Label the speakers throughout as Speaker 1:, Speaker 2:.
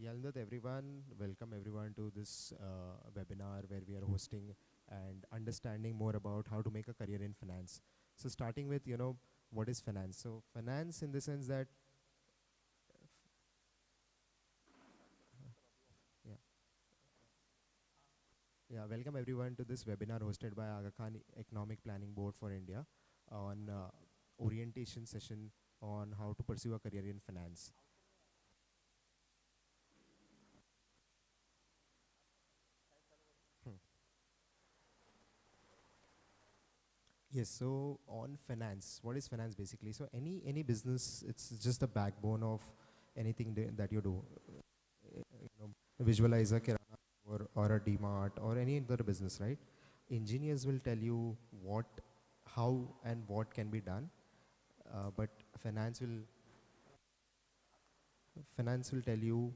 Speaker 1: Yalnat everyone, welcome everyone to this webinar where we are hosting and understanding more about how to make a career in finance. So starting with, what is finance? So finance in the sense that, yeah, yeah, welcome everyone to this webinar hosted by Aga Khan Economic Planning Board for India on orientation session on how to pursue a career in finance. Hmm. Yes, so on finance, what is finance basically? So any business, it's just the backbone of anything that you do. Visualize a kirana or a DMart or any other business, right? Engineers will tell you what, how and what can be done, but finance will finance will tell you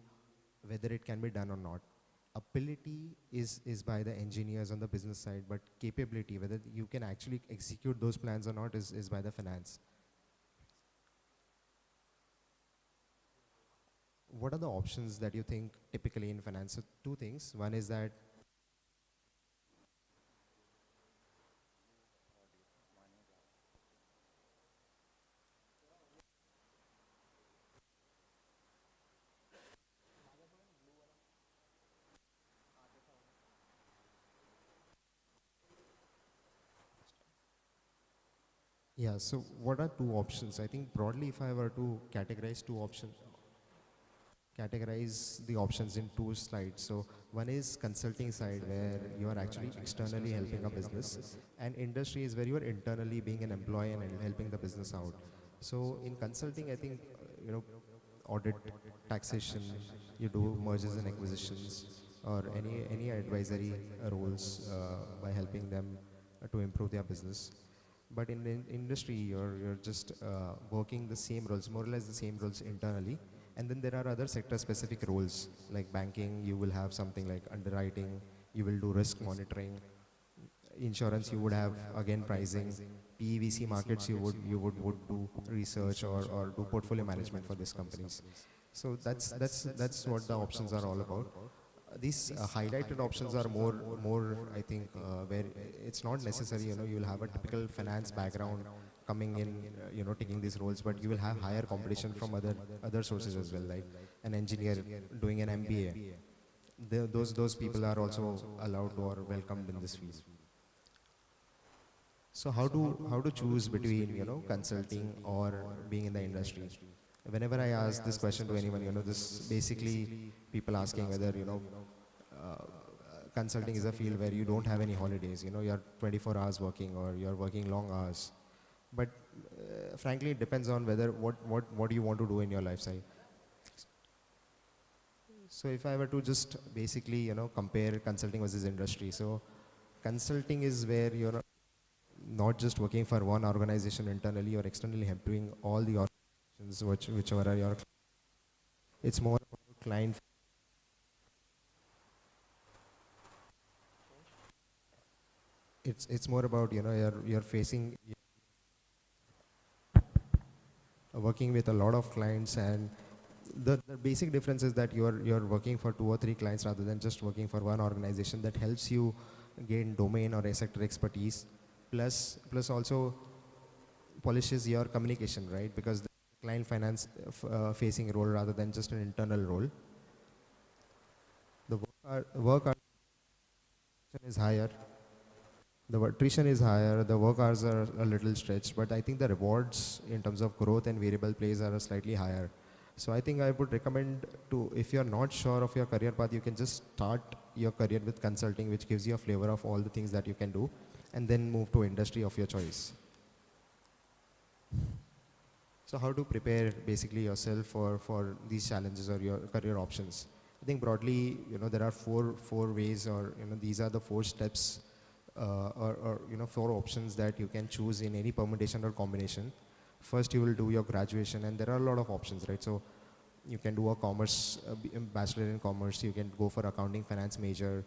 Speaker 1: whether it can be done or not. Ability is by the engineers on the business side, but capability, whether you can actually execute those plans or not, is by the finance. What are the options that you think typically in finance? So two things. One is that, yeah, so what are two options? I think broadly, if I were to categorize the options in two slides. So one is consulting side where you are actually externally helping a business, and industry is where you are internally being an employee and helping the business out. So in consulting, I think, audit, taxation, you do mergers and acquisitions, or any advisory roles by helping them to improve their business. But in the industry, you're just working the same roles, more or less the same roles internally. And then there are other sector specific roles like banking, you will have something like underwriting, you will do risk monitoring. Insurance, you would have again pricing. PEVC markets, you would do research or do portfolio management for these companies. So that's what the options are all about. These highlighted options are more I think where it's not necessary, you'll have a typical finance background coming in, taking these roles, but you will have higher competition from other sources as well, like an engineer doing an MBA. Those people are also allowed to or welcomed in this field. So how to choose between, consulting or being in the industry? Whenever I ask this question to anyone, this basically people asking whether, consulting is a field where you don't have any holidays. You're 24 hours working or you're working long hours. But frankly, it depends on whether what do you want to do in your lifestyle. So if I were to just basically, compare consulting versus industry. So consulting is where you're not just working for one organization internally or externally, helping all the organizations whichever are your. It's more about client. It's more about, you're facing working with a lot of clients, and the basic difference is that you're working for two or three clients rather than just working for one organization that helps you gain domain or sector expertise, plus also polishes your communication, right? Because the client finance facing role rather than just an internal role. The work hours is higher. The attrition is higher, the work hours are a little stretched, but I think the rewards in terms of growth and variable plays are slightly higher. So I think I would recommend to, if you're not sure of your career path, you can just start your career with consulting, which gives you a flavor of all the things that you can do, and then move to industry of your choice. So how to prepare basically yourself for these challenges or your career options? I think broadly, there are four ways, or these are the four steps, or four options that you can choose in any permutation or combination. First, you will do your graduation, and there are a lot of options, right? So you can do a commerce, bachelor in commerce. You can go for accounting finance major,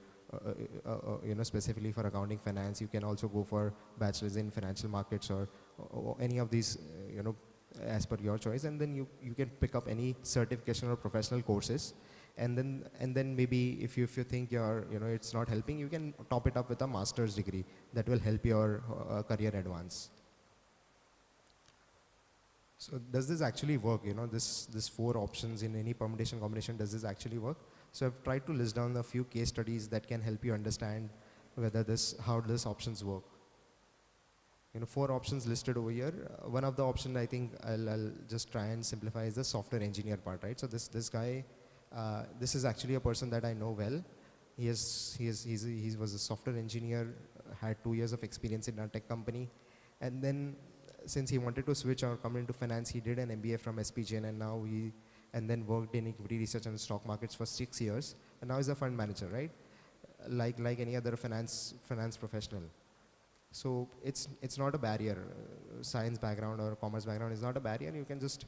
Speaker 1: specifically for accounting finance. You can also go for bachelor's in financial markets, or any of these, as per your choice. And then you can pick up any certification or professional courses. And then maybe if you think it's not helping, you can top it up with a master's degree that will help your career advance. So does this actually work? This four options in any permutation combination, does this actually work? So I've tried to list down a few case studies that can help you understand how these options work. Four options listed over here. One of the options I think I'll just try and simplify is the software engineer part, right? So this guy, this is actually a person that I know well. He was a software engineer, had 2 years of experience in a tech company, and then since he wanted to switch or come into finance, he did an MBA from SPGN, and then worked in equity research and stock markets for 6 years, and now he's a fund manager, right? Like any other finance professional. So it's not a barrier. Science background or commerce background is not a barrier. You can just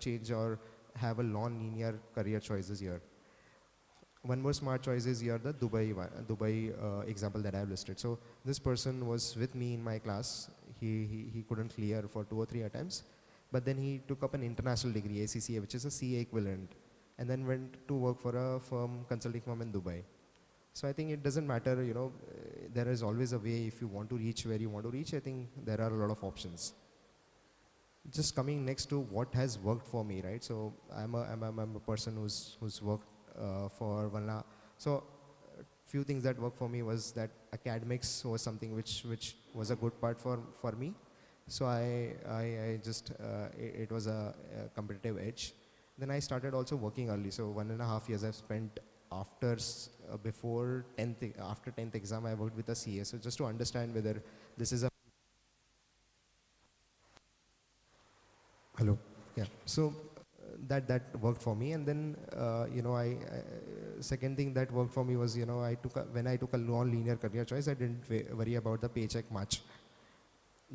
Speaker 1: change or have a non-linear career choices here. One more smart choice is here the Dubai example that I have listed. So this person was with me in my class. He couldn't clear for 2 or 3 attempts, but then he took up an international degree, ACCA, which is a CA equivalent, and then went to work for a consulting firm in Dubai. So I think it doesn't matter, there is always a way. If you want to reach where you want to reach, I think there are a lot of options. Just coming next to what has worked for me, right? So I'm a person who's worked for one. So few things that worked for me was that academics was something which was a good part for me. So I just it was a competitive edge. Then I started also working early. So 1.5 years I've spent after 10th exam. I worked with a CA. So just to understand whether this is a hello. Yeah. So that worked for me. And then I second thing that worked for me was when I took a non-linear career choice, I didn't worry about the paycheck much.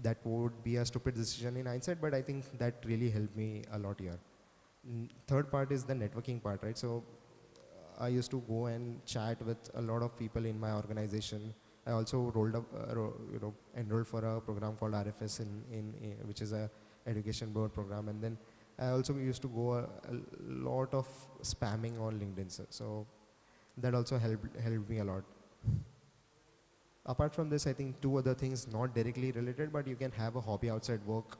Speaker 1: That would be a stupid decision in hindsight, but I think that really helped me a lot here. Third part is the networking part, right? So I used to go and chat with a lot of people in my organization. I also enrolled for a program called RFS which is a education board program. And then I also used to go a lot of spamming on LinkedIn. So that also helped me a lot. Apart from this, I think 2 other things not directly related, but you can have a hobby outside work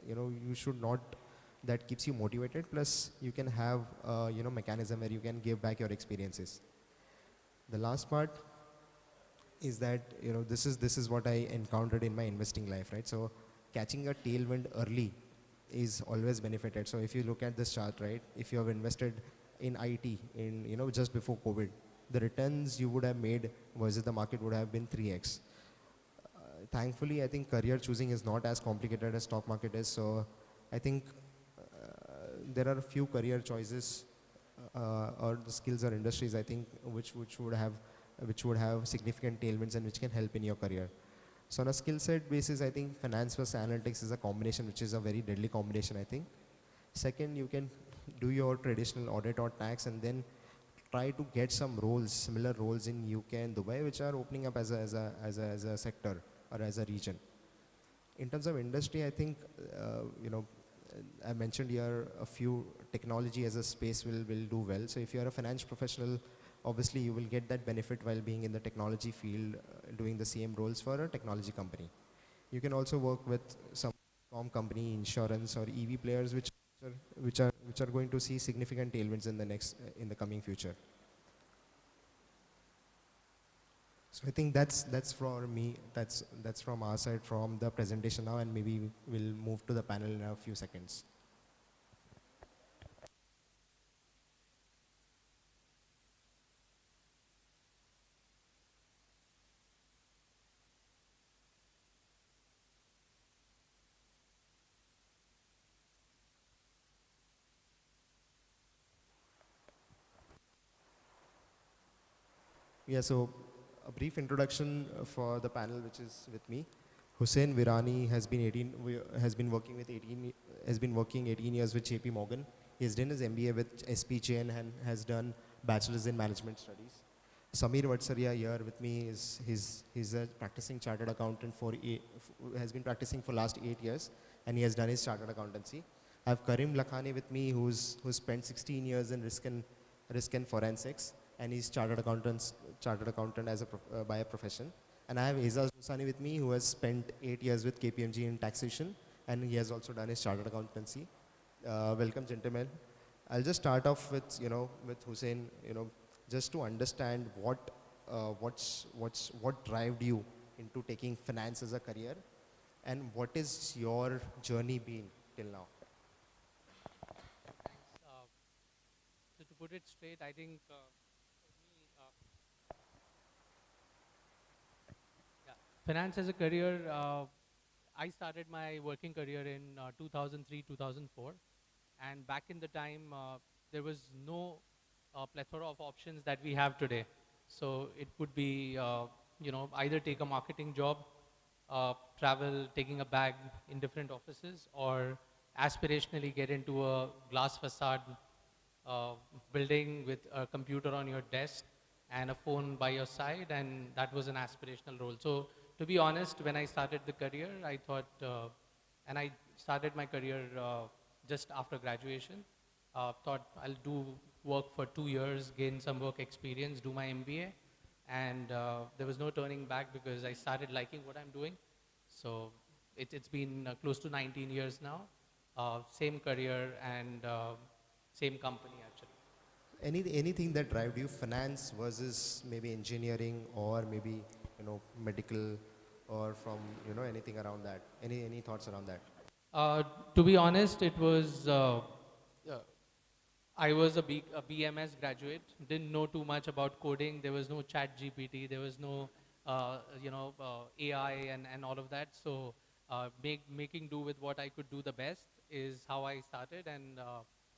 Speaker 1: you should not, that keeps you motivated. Plus you can have mechanism where you can give back your experiences. The last part is that this is what I encountered in my investing life, right? So catching a tailwind early is always benefited. So if you look at this chart, right, if you have invested in IT in just before COVID, the returns you would have made versus the market would have been 3x. Thankfully, I think career choosing is not as complicated as stock market is. So I think there are a few career choices or the skills or industries, I think, which would have significant tailwinds and which can help in your career. So on a skill set basis, I think finance plus analytics is a combination which is a very deadly combination, I think. Second, you can do your traditional audit or tax and then try to get some roles, similar roles in UK and Dubai, which are opening up as a sector or as a region. In terms of industry, I think, I mentioned here a few. Technology as a space will do well. So if you are a finance professional, obviously you will get that benefit while being in the technology field, doing the same roles for a technology company. You can also work with some company, insurance or EV players, which are going to see significant tailwinds in the coming future. So I think that's for me. That's from our side, from the presentation now, and maybe we'll move to the panel in a few seconds. Yeah, so a brief introduction for the panel which is with me. Hussein Virani has been working 18 years with JP Morgan. He has done his MBA with SPGN and has done bachelor's in management studies. Samir Vatsaria here with me he's a practicing chartered accountant has been practicing for last 8 years, and he has done his chartered accountancy. I have Karim Lakhani with me, who's spent 16 years in risk and forensics, and he's chartered accountant as by a profession. And I have Aizaz Husani with me, who has spent 8 years with KPMG in taxation, and he has also done his chartered accountancy. Welcome, gentlemen. I'll just start off with with Hussein, just to understand what drove you into taking finance as a career, and what is your journey been till now?
Speaker 2: So to put it straight, I think for me, yeah, finance as a career, I started my working career in 2003, 2004. And back in the time, there was no plethora of options that we have today. So it would be, either take a marketing job, travel, taking a bag in different offices, or aspirationally get into a glass facade uh, building with a computer on your desk and a phone by your side, and that was an aspirational role. So to be honest, when I started the career, I thought, and I started my career just after graduation, thought I'll do work for 2 years, gain some work experience, do my MBA, and there was no turning back because I started liking what I'm doing. So it's been close to 19 years now, same career and same company actually.
Speaker 1: Anything that drove you, finance versus maybe engineering, or maybe medical, or from anything around that? Any thoughts around that?
Speaker 2: Uh, to be honest, it was uh, I was a BMS graduate. Didn't know too much about coding. There was no Chat GPT. There was no AI and all of that. So making do with what I could do the best is how I started, and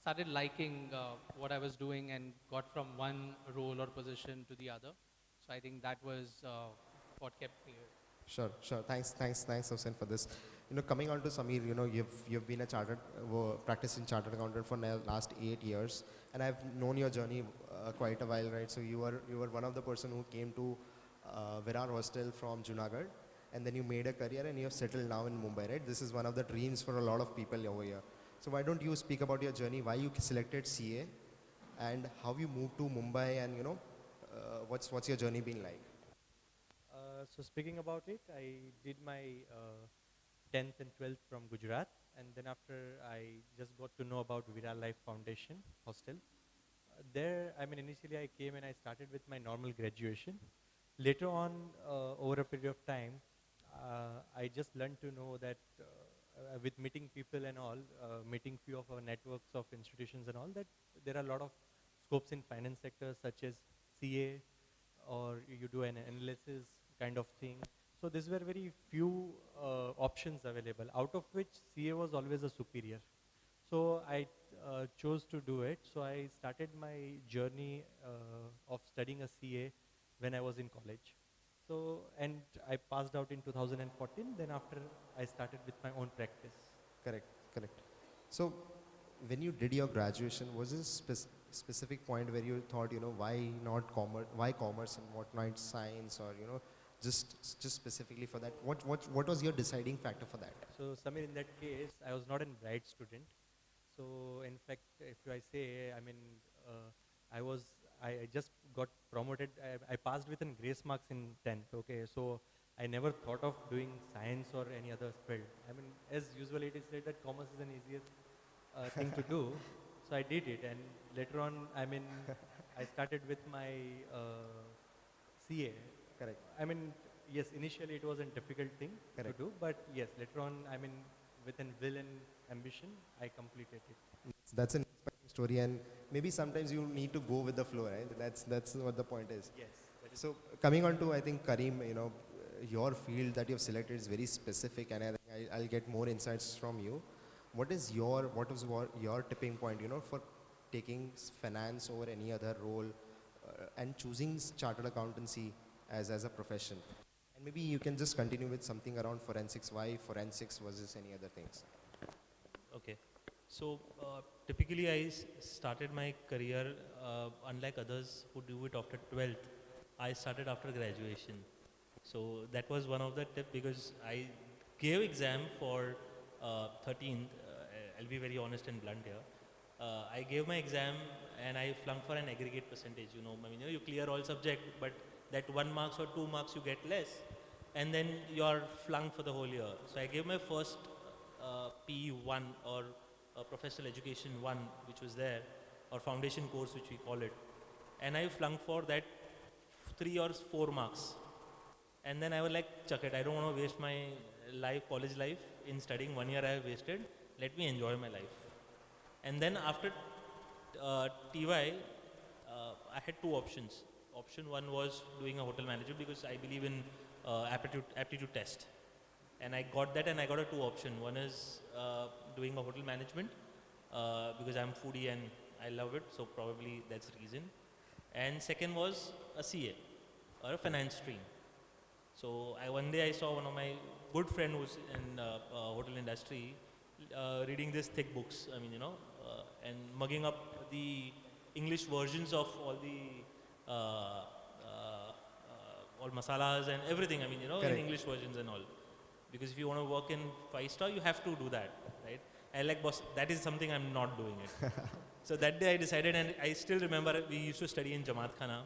Speaker 2: started liking what I was doing and got from one role or position to the other. So I think that was what kept me here.
Speaker 1: Sure, sure. Thanks, Hussein, for this. Coming on to Samir, you've been a practicing chartered accountant for now last 8 years, and I've known your journey quite a while, right? So you were one of the person who came to Virar Hostel from Junagadh, and then you made a career, and you have settled now in Mumbai, right? This is one of the dreams for a lot of people over here. So why don't you speak about your journey, why you selected CA, and how you moved to Mumbai, and what's your journey been like?
Speaker 3: So speaking about it, I did my 10th and 12th from Gujarat, and then after I just got to know about Viral Life Foundation Hostel. There, I mean, initially I came and I started with my normal graduation. Later on, over a period of time, I just learned to know that with meeting people and all, meeting few of our networks of institutions and all, that there are a lot of scopes in finance sector such as CA, or you do an analysis kind of thing. So these were very few options available, out of which CA was always a superior. So I chose to do it. So I started my journey of studying a CA when I was in college. So, and I passed out in 2014. Then after I started with my own practice.
Speaker 1: Correct, correct. So, when you did your graduation, was there a specific point where you thought, why not commerce, why commerce, and what not science, or just specifically for that? What was your deciding factor for that?
Speaker 3: So, Samir, in that case, I was not a bright student. So, in fact, if I say, I mean, I just got promoted. I passed with grace marks in 10th. Okay, so I never thought of doing science or any other field. I mean, as usually it is said that commerce is an easiest thing to do. So I did it, and later on, I mean, I started with my CA.
Speaker 1: Correct.
Speaker 3: I mean, yes, initially it was a difficult thing
Speaker 1: Correct.
Speaker 3: to do, but yes, later on, I mean, with a will and ambition, I completed it.
Speaker 1: That's an inspiring story, and maybe sometimes you need to go with the flow, right? That's what the point is.
Speaker 3: Yes.
Speaker 1: So coming on to, I think, Karim, your field that you've selected is very specific, and I think I'll get more insights from you. What was your tipping point, for taking finance over any other role, and choosing chartered accountancy as a profession? And maybe you can just continue with something around forensics. Why forensics versus any other things?
Speaker 4: Okay. So typically started my career, unlike others who do it after 12th, I started after graduation. So that was one of the tips, because I gave exam for 13th I'll be very honest and blunt here. I gave my exam and I flunked for an aggregate percentage. I mean, you clear all subject, but that 1 marks or 2 marks you get less, and then you're flunked for the whole year. So I gave my first PE 1 or professional education 1, which was there, or foundation course, which we call it, and I flunked for that 3 or 4 marks. And then I was like, chuck it, I don't want to waste my college life in studying. 1 year I have wasted. Let me enjoy my life. And then after TY, I had 2 options. Option 1 was doing a hotel management because I believe in aptitude test. And I got that, and I got a 2 option. One is doing a hotel management because I'm foodie and I love it, so probably that's the reason. And second was a CA or a finance stream. So one day I saw one of my good friend who's in hotel industry reading these thick books. I mean, and mugging up the English versions of all the all masalas and everything. I mean, in English versions and all. Because if you want to work in 5-star, you have to do that, right? And like, boss, that is something I'm not doing it. So that day I decided, and I still remember we used to study in Jamaat Khana,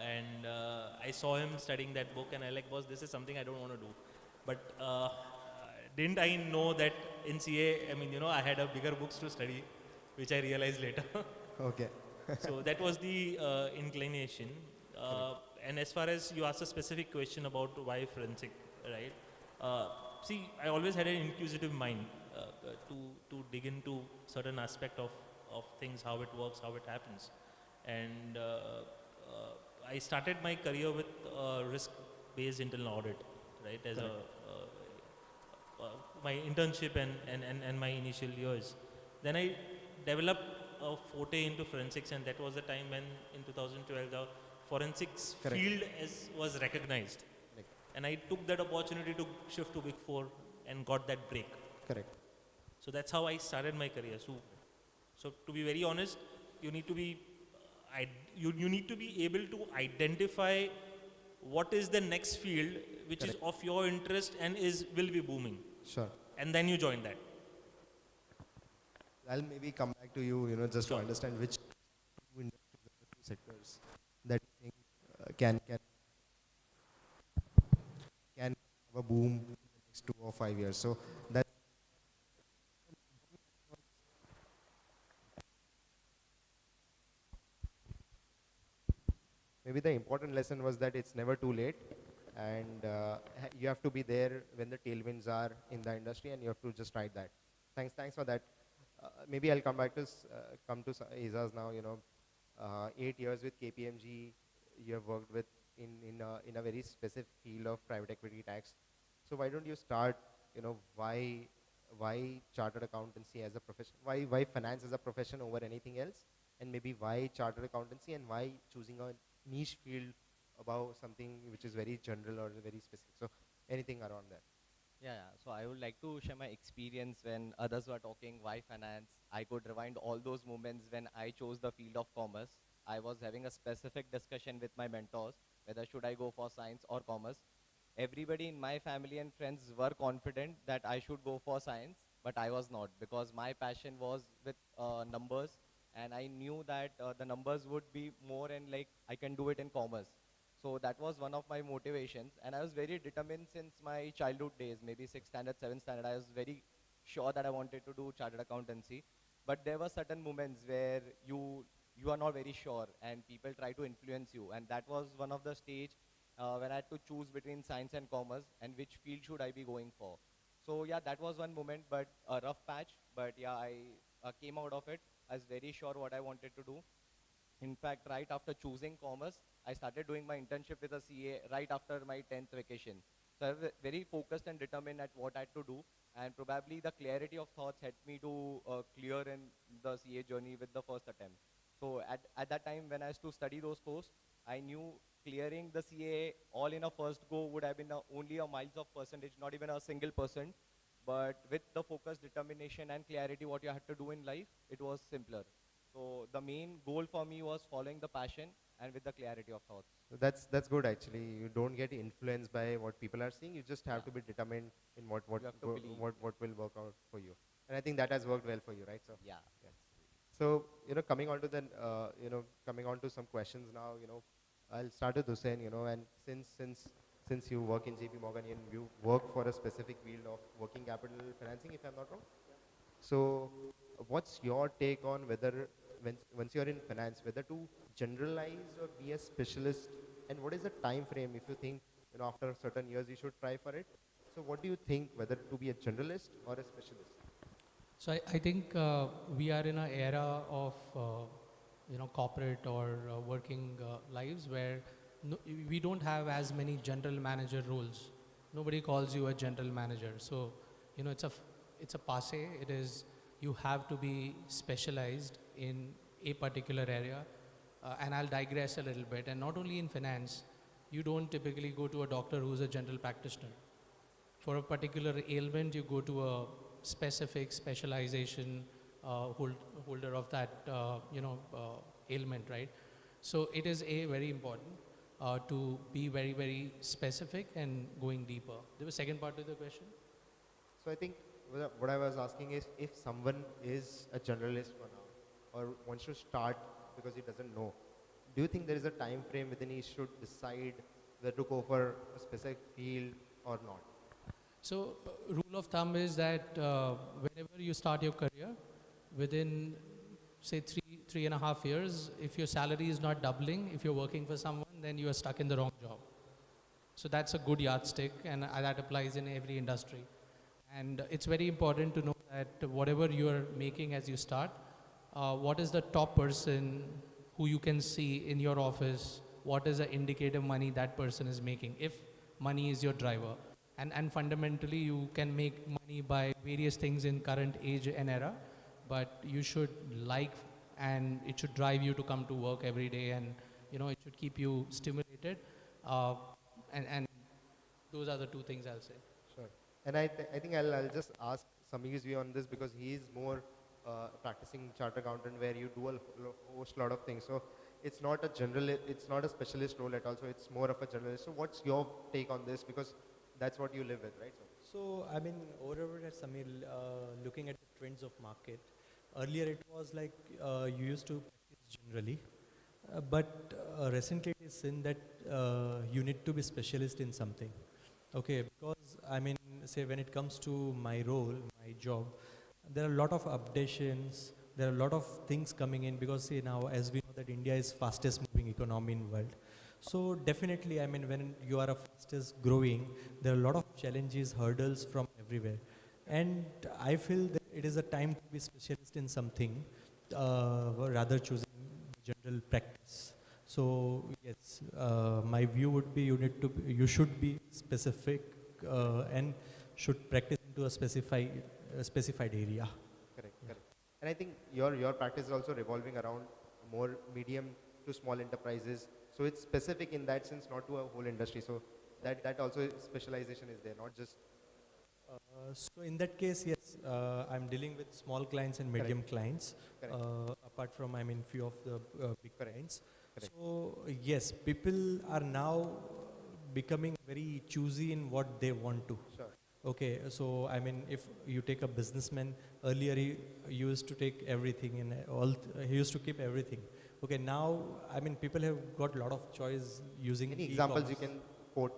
Speaker 4: and I saw him studying that book, and I like, boss, this is something I don't want to do. But didn't I know that in CA, I mean, I had a bigger books to study, which I realized later.
Speaker 1: Okay.
Speaker 4: So that was the inclination. And as far as you asked a specific question about why forensic, right? See, I always had an inquisitive mind to dig into certain aspect of things, how it works, how it happens. And I started my career with risk-based internal audit, right, as my internship and my initial years. Then I developed a forte into forensics, and that was the time when in 2012 the forensics field was recognized. And I took that opportunity to shift to Big Four and got that break.
Speaker 1: Correct.
Speaker 4: So that's how I started my career. So to be very honest, you need to be you need to be able to identify what is the next field which is of your interest and will be booming.
Speaker 1: Sure.
Speaker 4: And then you join that.
Speaker 1: I'll maybe come back to you, just to understand which two industries or the 2 sectors that you think can have a boom in the next 2 or 5 years. So that maybe the important lesson was that it's never too late, and you have to be there when the tailwinds are in the industry, and you have to just ride that. Thanks for that. Maybe I'll come back to Aizaz now. 8 years with KPMG, you have worked with in a very specific field of private equity tax. So why don't you start? Why chartered accountancy as a profession? Why finance as a profession over anything else? And maybe why chartered accountancy, and why choosing a niche field about something which is very general or very specific? So anything around that?
Speaker 5: Yeah, so I would like to share my experience when others were talking why finance. I could rewind all those moments when I chose the field of commerce. I was having a specific discussion with my mentors whether should I go for science or commerce. Everybody in my family and friends were confident that I should go for science, but I was not, because my passion was with numbers, and I knew that the numbers would be more, and like I can do it in commerce. So that was one of my motivations, and I was very determined since my childhood days, maybe 6th standard, 7th standard. I was very sure that I wanted to do chartered accountancy, but there were certain moments where you are not very sure, and people try to influence you, and that was one of the stage when I had to choose between science and commerce, and which field should I be going for. So yeah, that was one moment, but a rough patch, but yeah, I came out of it. I was very sure what I wanted to do. In fact, right after choosing commerce, I started doing my internship with a CA right after my 10th vacation. So I was very focused and determined at what I had to do, and probably the clarity of thoughts helped me to clear in the CA journey with the first attempt. So at that time when I used to study those courses, I knew clearing the CA all in a first go would have been only a miles of percentage, not even a single percent. But with the focus, determination, and clarity what you had to do in life, it was simpler. So the main goal for me was following the passion and with the clarity of thoughts.
Speaker 1: So that's good actually. You don't get influenced by what people are saying. You just have to be determined in what will work out for you. And I think that has worked well for you, right? So,
Speaker 5: Yeah.
Speaker 1: so coming on to the, coming on to some questions now, I'll start with Hussein, and since you work in JP Morgan and you work for a specific field of working capital financing, if I'm not wrong. So, what's your take on whether, once you're in finance, whether to generalize or be a specialist, and what is the time frame if you think, after certain years you should try for it? So, what do you think, whether to be a generalist or a specialist?
Speaker 2: So I think we are in an era of corporate or working lives where we don't have as many general manager roles. Nobody calls you a general manager. So it's a passe. It is, you have to be specialized in a particular area. And I'll digress a little bit. And not only in finance, you don't typically go to a doctor who's a general practitioner. For a particular ailment, you go to a specific specialization holder of that ailment, right? So it is very important to be very, very specific and going deeper. There was a second part to the question?
Speaker 1: So I think what I was asking is, if someone is a generalist for now or wants to start because he doesn't know, do you think there is a time frame within he should decide whether to go for a specific field or not?
Speaker 2: So rule of thumb is that whenever you start your career, within say 3.5 years, if your salary is not doubling, if you're working for someone, then you are stuck in the wrong job. So that's a good yardstick, and that applies in every industry. And it's very important to know that whatever you're making as you start, what is the top person who you can see in your office, what is the indicative money that person is making, if money is your driver. And fundamentally, you can make money by various things in current age and era, but you should like, and it should drive you to come to work every day, and it should keep you stimulated. And those are the two things I'll say.
Speaker 1: Sure. And I think I'll just ask Sameer's view on this, because he is more practicing chartered accountant, where you do a host lot of things. So it's not a specialist role at all. So it's more of a generalist. So what's your take on this? Because that's what you live with, right?
Speaker 3: So, I mean, overall at Samir, looking at the trends of market, earlier it was like you used to practice generally, but recently it is seen that you need to be specialist in something. Okay, because I mean, say when it comes to my role, my job, there are a lot of updations, there are a lot of things coming in, because see now, as we know that India is fastest moving economy in world. So definitely, I mean, when you are a fastest growing, there are a lot of challenges, hurdles from everywhere. And I feel that it is a time to be specialist in something, rather choosing general practice. So yes, my view would be you should be specific and should practice into a specified area.
Speaker 1: Correct. And I think your practice is also revolving around more medium to small enterprises. So it's specific in that sense, not to a whole industry. So that also specialization is there, not just.
Speaker 3: So in that case, yes, I'm dealing with small clients and medium clients, apart from, I mean, few of the big clients. So yes, people are now becoming very choosy in what they want to.
Speaker 1: Sure.
Speaker 3: Okay, so I mean, if you take a businessman, earlier he used to take everything and he used to keep everything. Okay, now, I mean, people have got a lot of choice using
Speaker 1: Any examples you can quote?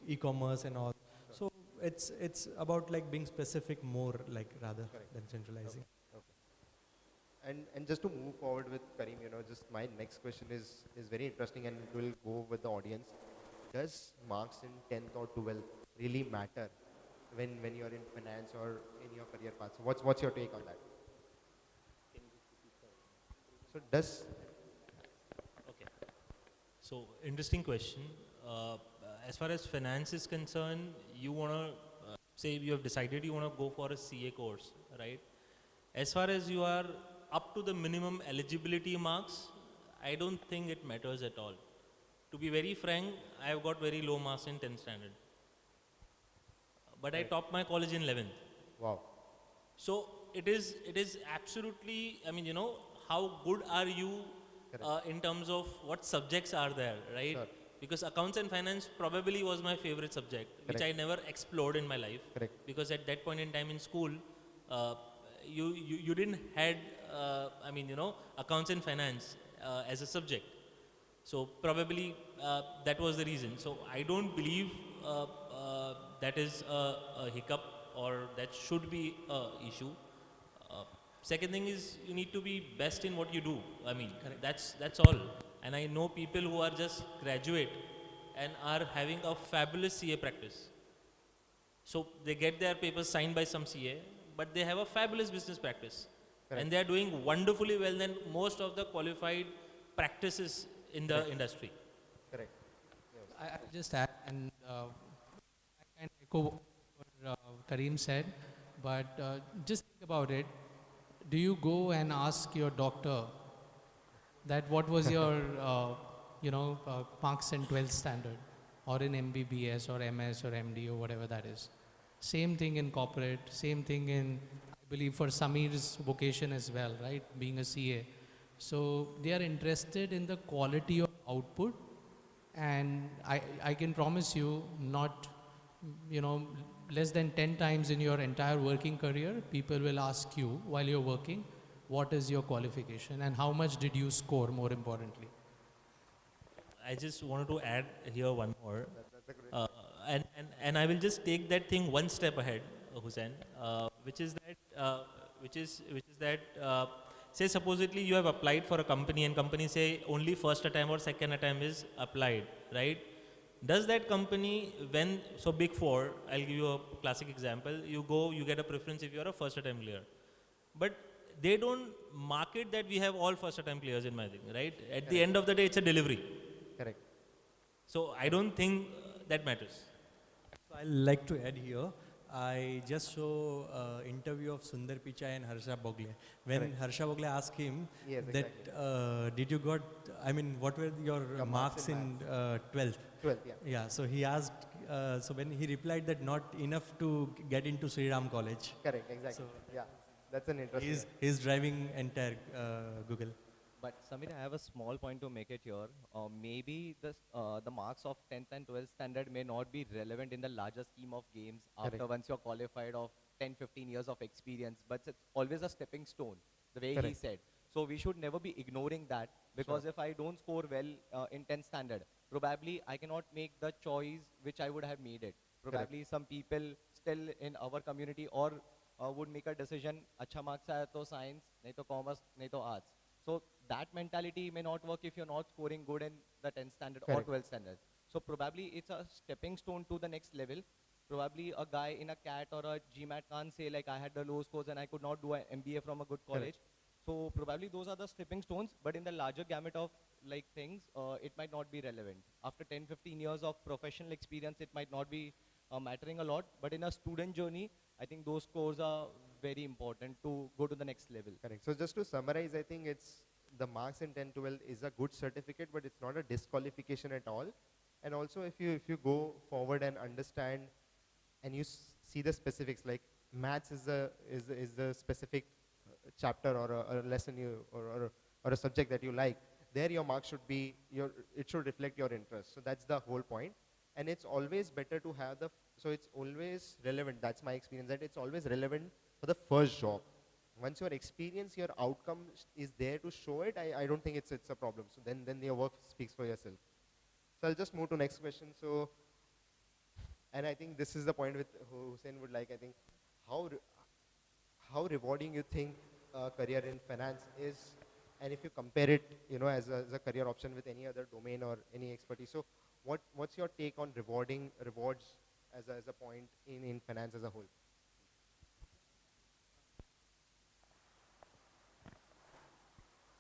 Speaker 3: E-commerce and all. Sure. So it's about like being specific more, like rather than centralizing.
Speaker 1: Okay. And just to move forward with Karim, just my next question is very interesting, and it will go with the audience. Does marks in 10th or 12th really matter when you're in finance or in your career path? So what's your take on that? So does.
Speaker 4: Okay. So interesting question. As far as finance is concerned, you want to say you have decided you want to go for a CA course, right? As far as you are up to the minimum eligibility marks, I don't think it matters at all. To be very frank, I have got very low marks in 10th standard. But I topped my college in 11th.
Speaker 1: Wow.
Speaker 4: So it is absolutely, I mean, how good are you in terms of what subjects are there, right?
Speaker 1: Sure.
Speaker 4: Because accounts and finance probably was my favorite subject, which I never explored in my life.
Speaker 1: Correct.
Speaker 4: Because at that point in time in school, you didn't had, I mean, accounts and finance as a subject. So probably that was the reason. So I don't believe that is a hiccup or that should be a issue. Uh, Second thing is you need to be best in what you do. I mean, that's all. And I know people who are just graduate and are having a fabulous CA practice. So they get their papers signed by some CA, but they have a fabulous business practice.
Speaker 1: Correct.
Speaker 4: And they are doing wonderfully well than most of the qualified practices in the industry.
Speaker 1: Correct.
Speaker 2: I'll just add, and I can echo what Kareem said, but just think about it. Do you go and ask your doctor that what was your, marks in 12th standard, or in MBBS or MS or MD or whatever that is? Same thing in corporate, same thing in, I believe, for Samir's vocation as well, right? Being a CA. So they are interested in the quality of output, and I can promise you, not, less than 10 times in your entire working career, people will ask you while you're working, what is your qualification and how much did you score, more importantly.
Speaker 4: I just wanted to add here one more. And I will just take that thing one step ahead, Hussain, which is that say supposedly you have applied for a company and company say only first attempt or second attempt is applied, right? Does that company, so Big Four, I'll give you a classic example, you go, you get a preference if you're a first attempt player. But they don't market that we have all first attempt players in my thing, right? At the end of the day, it's a delivery.
Speaker 1: Correct.
Speaker 4: So I don't think that matters.
Speaker 3: So I'd like to add here, I just saw interview of Sundar Pichai and Harsha Bogle. When
Speaker 1: Correct.
Speaker 3: Harsha Bogle asked him
Speaker 1: Yes,
Speaker 3: that did you got, what were your marks
Speaker 1: marks in
Speaker 3: in 12th?
Speaker 1: 12, yeah.
Speaker 3: Yeah, so he asked, so when he replied that not enough to get into Sri Ram College.
Speaker 1: Correct, exactly.
Speaker 3: So
Speaker 1: Yeah, that's an interesting.
Speaker 3: He's driving entire Google.
Speaker 5: But Samir, I have a small point to make it here. Maybe the marks of 10th and 12th standard may not be relevant in the larger scheme of games after
Speaker 1: Correct.
Speaker 5: once you're qualified of 10, 15 years of experience. But it's always a stepping stone, the way he
Speaker 1: Correct.
Speaker 5: said. So we should never be ignoring that, because if I don't score well in 10th standard, probably I cannot make the choice which I would have made it. Probably some people still in our community or would make a decision, acha marks aaya to science, nahi to commerce, nahi to arts. So that mentality may not work if you're not scoring good in the 10th standard
Speaker 1: Correct.
Speaker 5: or 12th standard. So probably it's a stepping stone to the next level. Probably a guy in a CAT or a GMAT can't say like I had the low scores and I could not do an MBA from a good college. So probably those are the stepping stones, but in the larger gamut of like things, it might not be relevant. After 10, 15 years of professional experience, it might not be mattering a lot, but in a student journey, I think those scores are very important to go to the next level.
Speaker 1: Correct. So just to summarize, I think it's the marks in 10, 12 is a good certificate, but it's not a disqualification at all. And also if you go forward and understand and you see the specifics, like maths is the specific chapter or a lesson or a subject that you like, there your marks should be, it should reflect your interest. So that's the whole point. And it's always better to have so it's always relevant, that's my experience, that it's always relevant for the first job. Once your experience, your outcome is there to show it, I don't think it's a problem. So then your work speaks for yourself. So I'll just move to next question. So, and I think this is the point with Hussain would like, I think, how rewarding you think a career in finance is, and if you compare it, as a career option with any other domain or any expertise. So what's your take on rewards as a point in finance as a whole?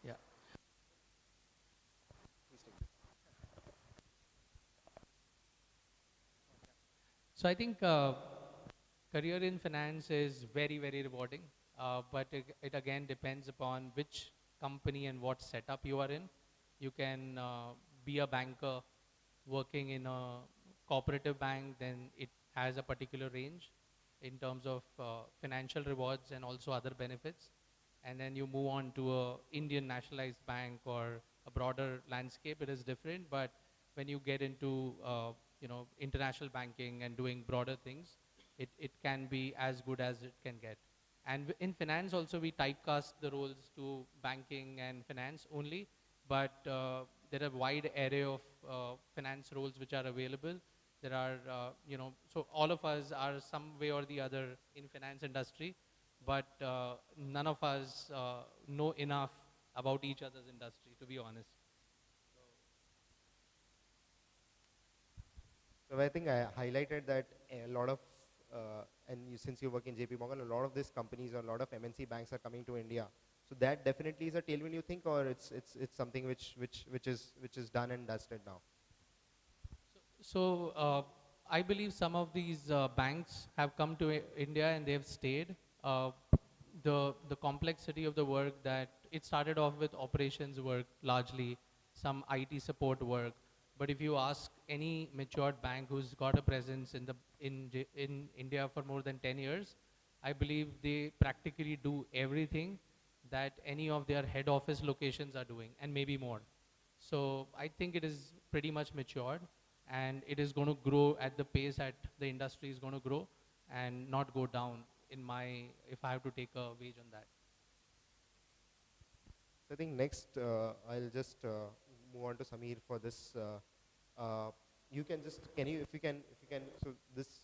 Speaker 2: Yeah. So I think career in finance is very, very rewarding, but it again depends upon which company and what setup you are in. You can be a banker working in a cooperative bank, then it has a particular range in terms of financial rewards and also other benefits. And then you move on to a Indian nationalized bank or a broader landscape, it is different. But when you get into international banking and doing broader things, it can be as good as it can get. And in finance also, we typecast the roles to banking and finance only, but there are a wide array of finance roles which are available. There are, so all of us are some way or the other in finance industry, but none of us know enough about each other's industry, to be honest.
Speaker 1: So I think I highlighted that a lot of, since you work in JP Morgan, a lot of these companies or a lot of MNC banks are coming to India. So that definitely is a tailwind, you think, or it's something which is done and dusted now.
Speaker 2: So I believe some of these banks have come to India and they have stayed. The complexity of the work that it started off with operations work largely, some IT support work. But if you ask any matured bank who's got a presence in India for more than 10 years, I believe they practically do everything that any of their head office locations are doing, and maybe more. So I think it is pretty much matured, and it is going to grow at the pace at the industry is going to grow and not go down if I have to take a wage on that.
Speaker 1: So I think next I'll just move on to Samir for this. You can just, if you can, so this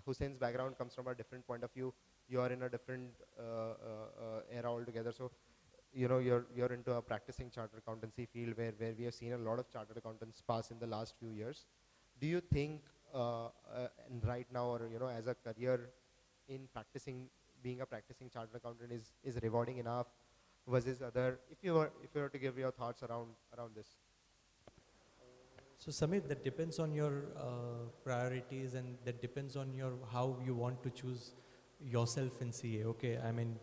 Speaker 1: Hussein's background comes from a different point of view. You are in a different era altogether. So, you're into a practicing chartered accountancy field where we have seen a lot of chartered accountants pass in the last few years. Do you think right now, or as a career in being a practicing chartered accountant is rewarding enough versus other? If you were to give your thoughts around this.
Speaker 3: So Samir, that depends on your priorities, and that depends on how you want to choose yourself in CA. Okay, I mean,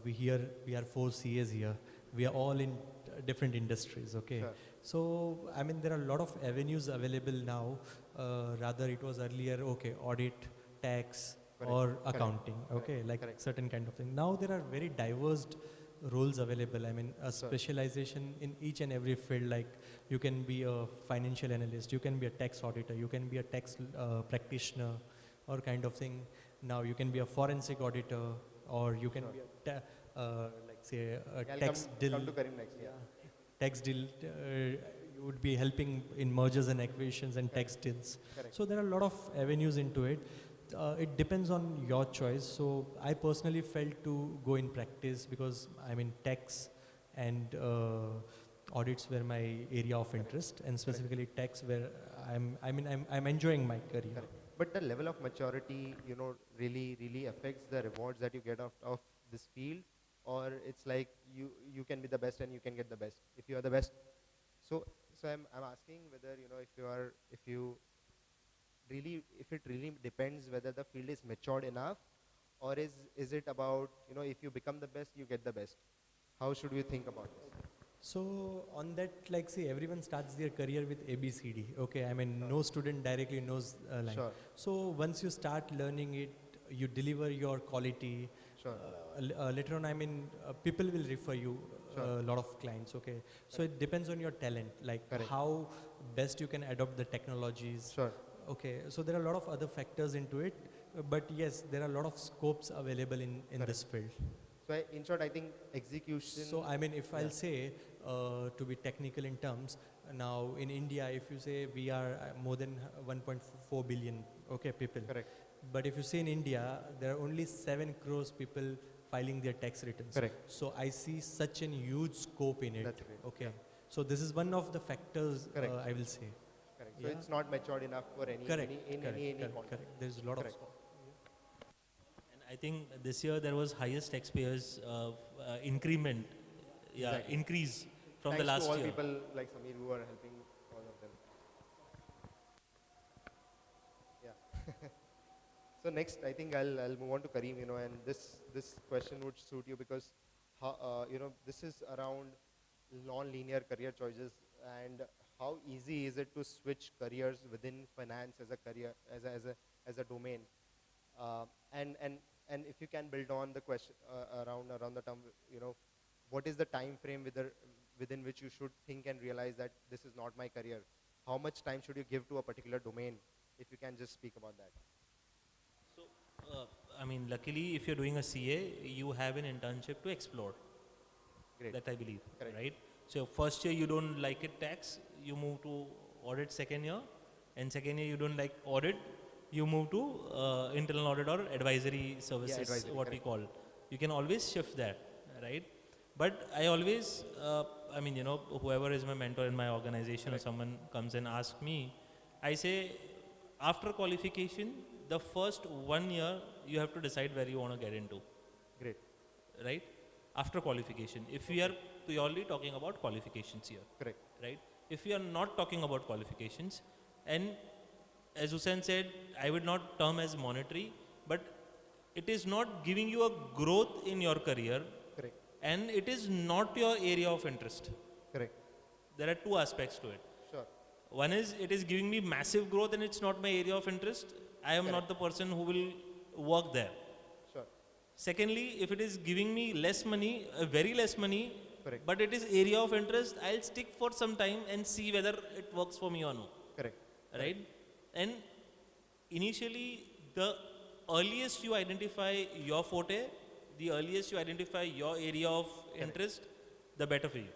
Speaker 3: we are 4 CAs here. We are all in different industries. Okay,
Speaker 1: sure.
Speaker 3: So I mean, there are a lot of avenues available now. Rather, it was earlier, okay, audit, tax,
Speaker 1: Correct.
Speaker 3: or accounting.
Speaker 1: Correct.
Speaker 3: Okay, like
Speaker 1: Correct.
Speaker 3: certain kind of thing. Now there are very diverse roles available. I mean, a
Speaker 1: Sure.
Speaker 3: specialization in each and every field. Like you can be a financial analyst, you can be a tax auditor, you can be a tax practitioner, or kind of thing. Now you can be a forensic auditor, or you can
Speaker 1: Sure.
Speaker 3: be like say a
Speaker 1: I'll
Speaker 3: tax
Speaker 1: come
Speaker 3: deal.
Speaker 1: to Karim next. Yeah.
Speaker 3: Tax deal. You would be helping in mergers and acquisitions and tax deals.
Speaker 1: Correct.
Speaker 3: So there are a lot of avenues into it. It depends on your choice. So I personally felt to go in practice because I mean tax and audits were my area of interest, and specifically tax where I'm enjoying my career.
Speaker 1: Correct. But the level of maturity, really affects the rewards that you get of this field, or it's like you can be the best and you can get the best if you are the best. So I'm asking whether if it really depends whether the field is matured enough, or is it about if you become the best you get the best. How should we think about this?
Speaker 3: So on that, like say everyone starts their career with ABCD. Okay, I mean no student directly knows line.
Speaker 1: Sure.
Speaker 3: So once you start learning it, you deliver your quality.
Speaker 1: Sure.
Speaker 3: Later on, I mean people will refer you.
Speaker 1: Sure.
Speaker 3: A lot of clients. Okay, so it depends on your talent, like
Speaker 1: Correct.
Speaker 3: how best you can adopt the technologies.
Speaker 1: Sure.
Speaker 3: Okay, so there are a lot of other factors into it, but yes, there are a lot of scopes available in this field.
Speaker 1: So in short, I think execution.
Speaker 3: So I mean, if I'll say to be technical in terms, now in India, if you say we are more than 1.4 billion, okay, people.
Speaker 1: Correct.
Speaker 3: But if you say in India, there are only 7 crores people filing their tax returns.
Speaker 1: Correct.
Speaker 3: So I see such a huge scope in it.
Speaker 1: That's great.
Speaker 3: Okay. So this is one of the factors I will say.
Speaker 1: Correct. So
Speaker 3: Yeah.
Speaker 1: it's not matured enough for any
Speaker 3: Correct.
Speaker 1: any
Speaker 3: Correct.
Speaker 1: context.
Speaker 3: Correct. There's a lot
Speaker 1: Correct.
Speaker 3: of scope.
Speaker 4: And I think this year there was highest taxpayers increment,
Speaker 1: Exactly.
Speaker 4: increase from
Speaker 1: Thanks
Speaker 4: the last
Speaker 1: to all
Speaker 4: year.
Speaker 1: people like Samir who are helping all of them. Yeah. So next, I think I'll move on to Karim. And this question would suit you because this is around non-linear career choices, and how easy is it to switch careers within finance as a career as a domain, and if you can build on the question around the term, what is the time frame within which you should think and realize that this is not my career? How much time should you give to a particular domain? If you can just speak about that.
Speaker 4: So I mean, luckily, if you're doing a CA, you have an internship to explore.
Speaker 1: Great.
Speaker 4: That I believe,
Speaker 1: Correct.
Speaker 4: right? So first year you don't like it tax, you move to audit second year, and second year you don't like audit, you move to internal audit or advisory services,
Speaker 1: advisory,
Speaker 4: what we
Speaker 1: correct.
Speaker 4: call. You can always shift that, right? But I always, I mean, whoever is my mentor in my organization or someone comes and asks me, I say, after qualification, the first 1 year, you have to decide where you want to get into,
Speaker 1: Great.
Speaker 4: right? After qualification. If we are purely talking about qualifications here,
Speaker 1: Correct.
Speaker 4: right? If we are not talking about qualifications, and as Hussain said, I would not term as monetary, but it is not giving you a growth in your career,
Speaker 1: Correct.
Speaker 4: and it is not your area of interest.
Speaker 1: Correct.
Speaker 4: There are two aspects to it.
Speaker 1: Sure.
Speaker 4: One is it is giving me massive growth and it's not my area of interest. I am not the person who will work there.
Speaker 1: Sure.
Speaker 4: Secondly, if it is giving me less money, very less money,
Speaker 1: Correct.
Speaker 4: but it is area of interest, I'll stick for some time and see whether it works for me or no.
Speaker 1: Correct.
Speaker 4: Right? And initially, the earliest you identify your forte, the earliest you identify your area of interest, the better for you.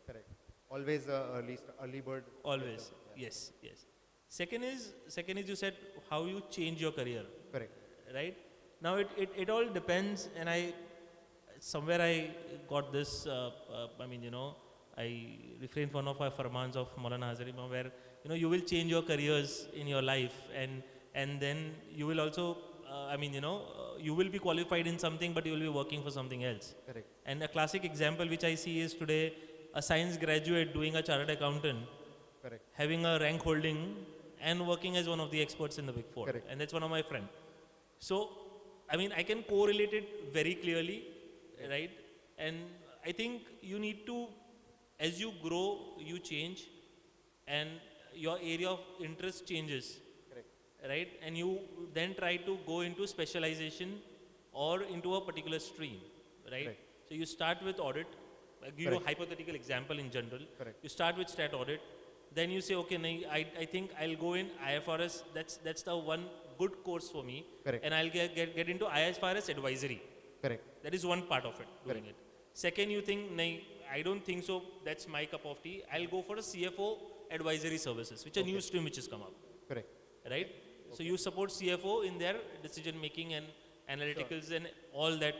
Speaker 1: Correct. Always early bird.
Speaker 4: Always. Yes, yes. Second is you said how you change your career.
Speaker 1: Correct.
Speaker 4: Right? Now it all depends, and somewhere I got this, I refrained one of our farmans of Maulana Hazari Imam where, you will change your careers in your life, and then you will also, you will be qualified in something, but you will be working for something else.
Speaker 1: Correct.
Speaker 4: And a classic example which I see is today, a science graduate doing a chartered accountant,
Speaker 1: Correct.
Speaker 4: having a rank holding and working as one of the experts in the Big Four.
Speaker 1: Correct.
Speaker 4: And that's one of my friends. So, I can correlate it very clearly, right? And I think you need to, as you grow, you change, and your area of interest changes,
Speaker 1: Correct.
Speaker 4: right? And you then try to go into specialization or into a particular stream, right?
Speaker 1: Correct.
Speaker 4: So you start with audit. I'll give you a
Speaker 1: Correct.
Speaker 4: hypothetical example in general.
Speaker 1: Correct.
Speaker 4: You start with stat audit, then you say, okay, I think I'll go in IFRS. That's the one good course for me,
Speaker 1: Correct.
Speaker 4: and I'll get into IFRS advisory.
Speaker 1: Correct.
Speaker 4: That is one part of it, doing
Speaker 1: Correct.
Speaker 4: it. Second, you think, nahin, I don't think so, that's my cup of tea. I'll go for a CFO advisory services, which is a new stream which has come up,
Speaker 1: Correct.
Speaker 4: right? So you support CFO in their decision making and analyticals and all that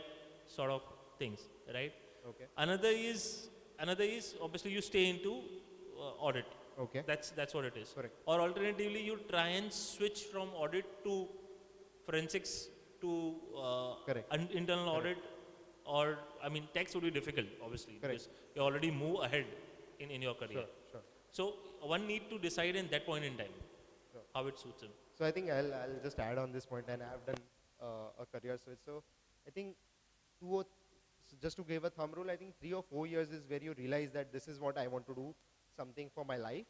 Speaker 4: sort of things, right?
Speaker 1: Okay.
Speaker 4: Another is obviously you stay into audit.
Speaker 1: Okay.
Speaker 4: That's what it is.
Speaker 1: Correct.
Speaker 4: Or alternatively, you try and switch from audit to forensics to
Speaker 1: Correct.
Speaker 4: internal audit, or tax would be difficult, obviously,
Speaker 1: Correct.
Speaker 4: because you already move ahead in your career.
Speaker 1: Sure.
Speaker 4: So one need to decide in that point in time
Speaker 1: Sure.
Speaker 4: how it suits him.
Speaker 1: So I think I'll just add on this point, and I've done a career switch. So I think just to give a thumb rule, I think 3 or 4 years is where you realize that this is what I want to do, something for my life.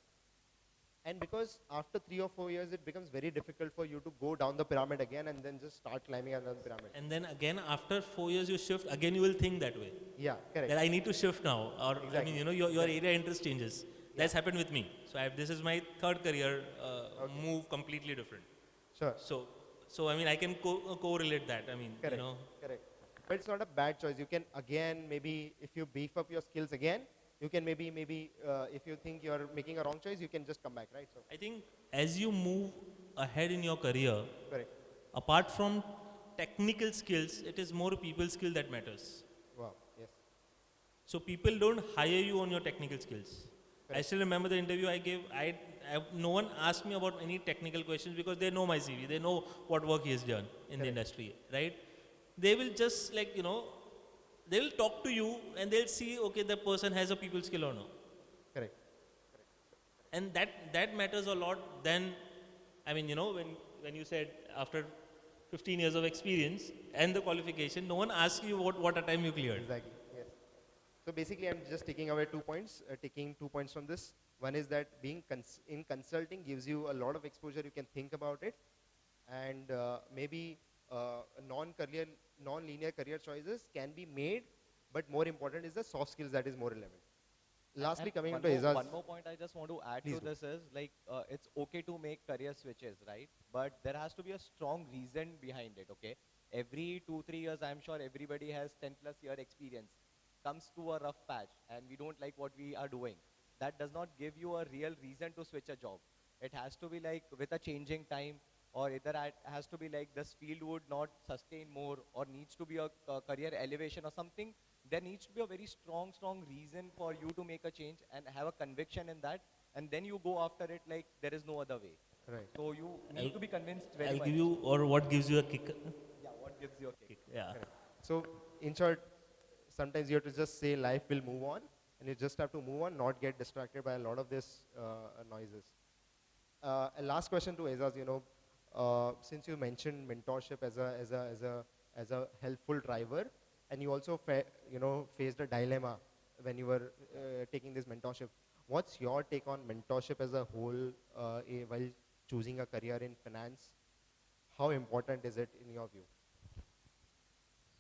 Speaker 1: And because after 3 or 4 years, it becomes very difficult for you to go down the pyramid again and then just start climbing another pyramid.
Speaker 4: And then again, after 4 years you shift, again you will think that way.
Speaker 1: Yeah, correct.
Speaker 4: That I need to shift now, or
Speaker 1: Exactly.
Speaker 4: your area interest changes. That's happened with me. So this is my third career move, completely different.
Speaker 1: Sure.
Speaker 4: So I can correlate that.
Speaker 1: Correct. Correct. But it's not a bad choice. You can again, maybe if you beef up your skills again, you can maybe if you think you're making a wrong choice, you can just come back, right? So
Speaker 4: I think as you move ahead in your career,
Speaker 1: correct.
Speaker 4: apart from technical skills, it is more people skill that matters.
Speaker 1: Wow. Yes.
Speaker 4: So people don't hire you on your technical skills. I still remember the interview I gave. No one asked me about any technical questions because they know my CV. They know what work he has done in the industry, right? They will just they will talk to you and they'll see, okay, the person has a people skill or no.
Speaker 1: Correct.
Speaker 4: And that matters a lot. Then, when you said after 15 years of experience and the qualification, no one asks you what a time you cleared.
Speaker 1: Exactly. Yes. So basically, I'm just taking away 2 points. Taking 2 points from this. One is that being in consulting gives you a lot of exposure. You can think about it, and maybe non-linear career choices can be made, but more important is the soft skills that is more relevant. Lastly,
Speaker 5: And
Speaker 1: coming
Speaker 5: one
Speaker 1: into
Speaker 5: more-
Speaker 1: Izaz.
Speaker 5: One more point I just want to add
Speaker 1: Please
Speaker 5: to
Speaker 1: go.
Speaker 5: this is it's okay to make career switches, right? But there has to be a strong reason behind it, okay? every 2-3 years, I'm sure everybody has 10+ year experience, comes to a rough patch and we don't like what we are doing. That does not give you a real reason to switch a job. It has to be like with a changing time, or either it has to be like this field would not sustain more or needs to be a career elevation or something. There needs to be a very strong reason for you to make a change and have a conviction in that, and then you go after it like there is no other way.
Speaker 1: Right.
Speaker 5: So you need
Speaker 4: I'll-
Speaker 5: to be convinced very
Speaker 4: I'll
Speaker 5: much.
Speaker 4: give you, or what gives you a kick.
Speaker 5: Yeah, what gives you a kick?
Speaker 4: Yeah.
Speaker 1: Correct. So in short, sometimes you have to just say life will move on, and you just have to move on, not get distracted by a lot of this noises. And last question to Aizaz, since you mentioned mentorship as a helpful driver, and you also faced a dilemma when you were taking this mentorship. What's your take on mentorship as a whole while choosing a career in finance? How important is it in your view?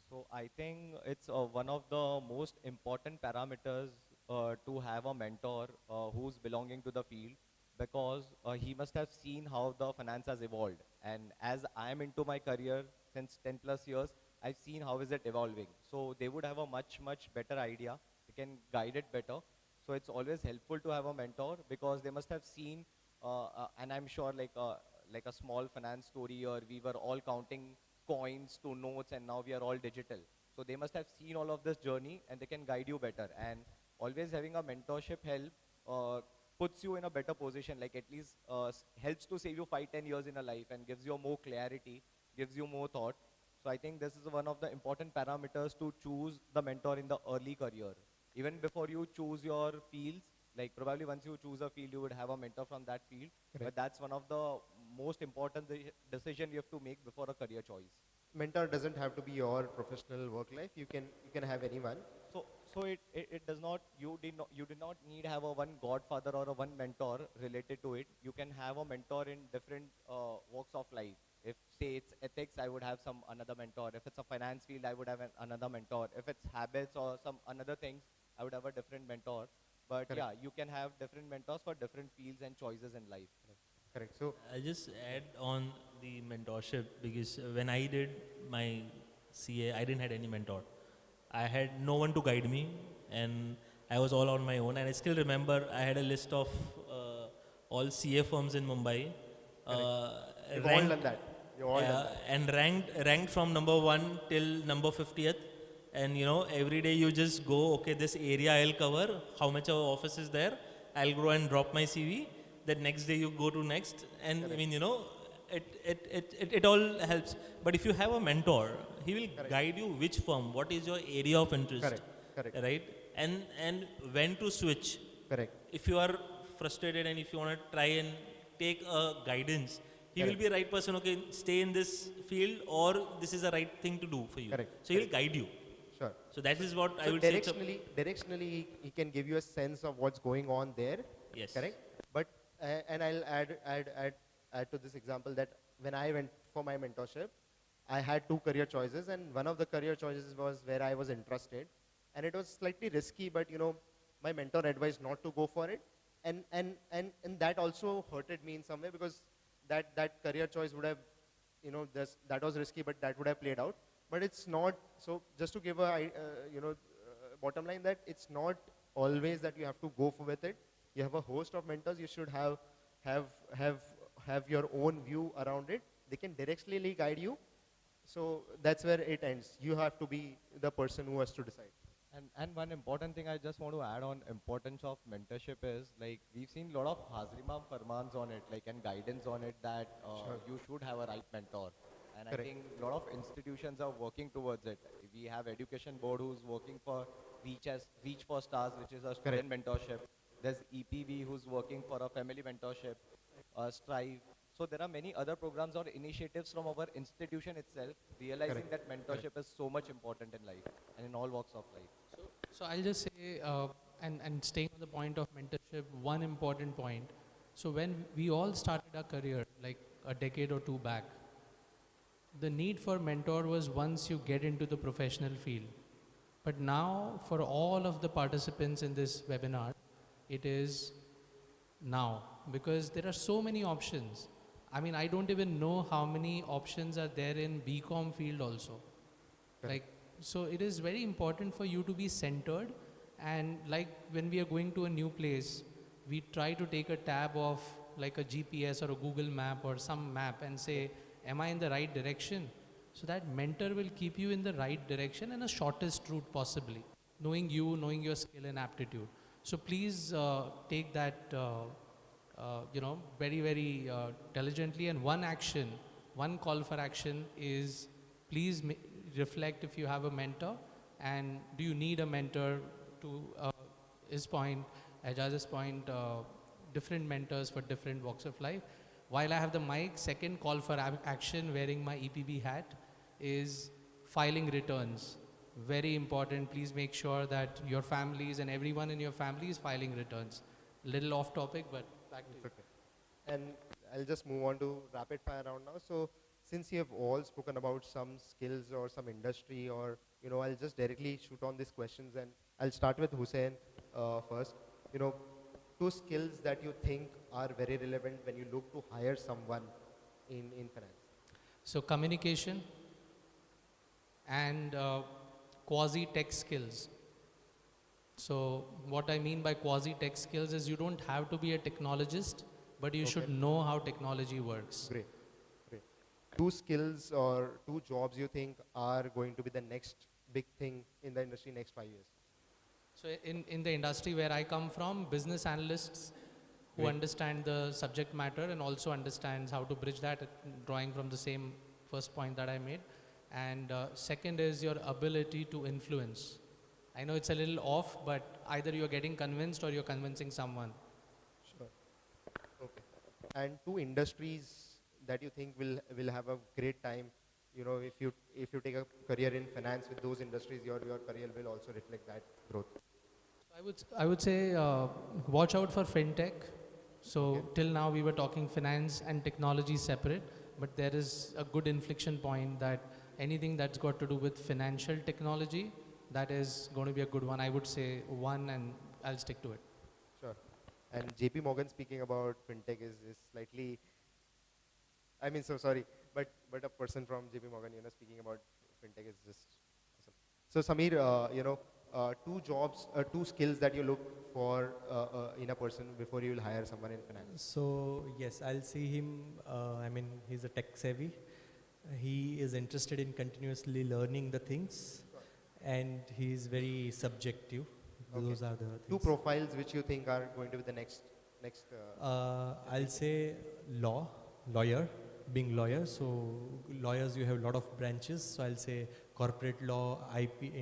Speaker 5: So I think it's one of the most important parameters to have a mentor who's belonging to the field, because he must have seen how the finance has evolved. And as I am into my career since 10+ years, I've seen how is it evolving. So they would have a much better idea. They can guide it better. So it's always helpful to have a mentor, because they must have seen, and I'm sure like a small finance story, or we were all counting coins to notes and now we are all digital. So they must have seen all of this journey and they can guide you better. And always having a mentorship puts you in a better position, like at least helps to save you 5-10 years in a life and gives you more clarity, gives you more thought. So I think this is one of the important parameters to choose the mentor in the early career. Even before you choose your fields, like probably once you choose a field, you would have a mentor from that field.
Speaker 1: Correct.
Speaker 5: But that's one of the most important decision you have to make before a career choice.
Speaker 1: Mentor doesn't have to be your professional work life. You can have anyone.
Speaker 5: So it does not, you did not need have a one godfather or a one mentor related to it. You can have a mentor in different walks of life. If say it's ethics, I would have another mentor. If it's a finance field, I would have another mentor. If it's habits or some another things, I would have a different mentor. But
Speaker 1: Correct.
Speaker 5: yeah, you can have different mentors for different fields and choices in life.
Speaker 1: Correct. So
Speaker 4: I'll just add on the mentorship, because when I did my CA, I didn't had any mentor. I had no one to guide me, and I was all on my own. And I still remember I had a list of all CA firms in Mumbai.
Speaker 1: you've all done that. You've all done that.
Speaker 4: And ranked from number 1 till number 50th. And every day you just go, okay, this area I'll cover, how much of office is there, I'll go and drop my CV. Then next day you go to next, and
Speaker 1: Correct.
Speaker 4: I mean, it all helps. But if you have a mentor, he will
Speaker 1: Correct.
Speaker 4: guide you which firm, what is your area of interest,
Speaker 1: Correct.
Speaker 4: right? And when to switch.
Speaker 1: Correct.
Speaker 4: If you are frustrated and if you want to try and take a guidance, he will
Speaker 1: Correct.
Speaker 4: be a right person. Okay, stay in this field, or this is the right thing to do for you.
Speaker 1: Correct.
Speaker 4: So he will guide you.
Speaker 1: Sure.
Speaker 4: So that is what I
Speaker 1: So
Speaker 4: would say. It's a-
Speaker 1: directionally, he can give you a sense of what's going on there.
Speaker 4: Yes.
Speaker 1: Correct. But and I'll add to this example that when I went for my mentorship, I had 2 career choices, and one of the career choices was where I was interested, and it was slightly risky. But my mentor advised not to go for it, and that also hurted me in some way, because that career choice would have, that was risky, but that would have played out. But it's not. So just to give a bottom line, that it's not always that you have to go with it. You have a host of mentors. You should have your own view around it. They can directionally guide you. So that's where it ends. You have to be the person who has to decide.
Speaker 5: And one important thing I just want to add on importance of mentorship is, like, we've seen a lot of Hazrima Farmans on it, like, and guidance on it, that you should have a right mentor. And
Speaker 1: Correct.
Speaker 5: I think a lot of institutions are working towards it. We have education board who's working for Reach for Stars, which is a student mentorship. There's EPB who's working for a family mentorship, Strive. So there are many other programs or initiatives from our institution itself, realizing
Speaker 1: Correct.
Speaker 5: that mentorship is so much important in life and in all walks of life.
Speaker 2: So I'll just say, and staying on the point of mentorship, one important point. So when we all started our career, like a decade or 2 back, the need for mentor was once you get into the professional field. But now, for all of the participants in this webinar, it is now, because there are so many options. I mean, I don't even know how many options are there in BCom field also.
Speaker 1: Correct.
Speaker 2: Like, so it is very important for you to be centered, and like when we are going to a new place, we try to take a tab of like a GPS or a Google map or some map and say, am I in the right direction? So that mentor will keep you in the right direction and a shortest route possibly, knowing you, knowing your skill and aptitude. So please take that, very, very diligently. And one action, one call for action is please reflect if you have a mentor, and do you need a mentor. To his point, Ajaz's point, different mentors for different walks of life. While I have the mic, second call for action, wearing my EPB hat, is filing returns. Very important. Please make sure that your families and everyone in your family is filing returns. Little off topic, but back to you.
Speaker 1: Okay. And I'll just move on to rapid fire round now. So since you have all spoken about some skills or some industry, or I'll just directly shoot on these questions, and I'll start with Hussein first. Two skills that you think are very relevant when you look to hire someone in finance.
Speaker 2: So communication and quasi-tech skills. So what I mean by quasi-tech skills is you don't have to be a technologist, but you should know how technology works.
Speaker 1: Great. Two skills or two jobs you think are going to be the next big thing in the industry next 5 years?
Speaker 2: So in the industry where I come from, business analysts who understand the subject matter and also understands how to bridge that, drawing from the same first point that I made. And second is your ability to influence. I know it's a little off, but either you're getting convinced or you're convincing someone.
Speaker 1: Sure. Okay. And two industries that you think will have a great time, if you take a career in finance with those industries, your career will also reflect that growth.
Speaker 2: I would say watch out for fintech. So till now we were talking finance and technology separate, but there is a good inflection point that anything that's got to do with financial technology, that is going to be a good one. I would say one, and I'll stick to it.
Speaker 1: Sure. And JP Morgan speaking about fintech is slightly, I mean, so sorry, but a person from JP Morgan, speaking about fintech is just awesome. So Samir, two skills that you look for in a person before you will hire someone in finance.
Speaker 3: So yes, I'll see him, he's a tech savvy. He is interested in continuously learning the things, and he's very subjective. Those are the things.
Speaker 1: Two profiles which you think are going to be the next.
Speaker 3: I'll say lawyer, being lawyer. So lawyers, you have a lot of branches. So I'll say corporate law, IP,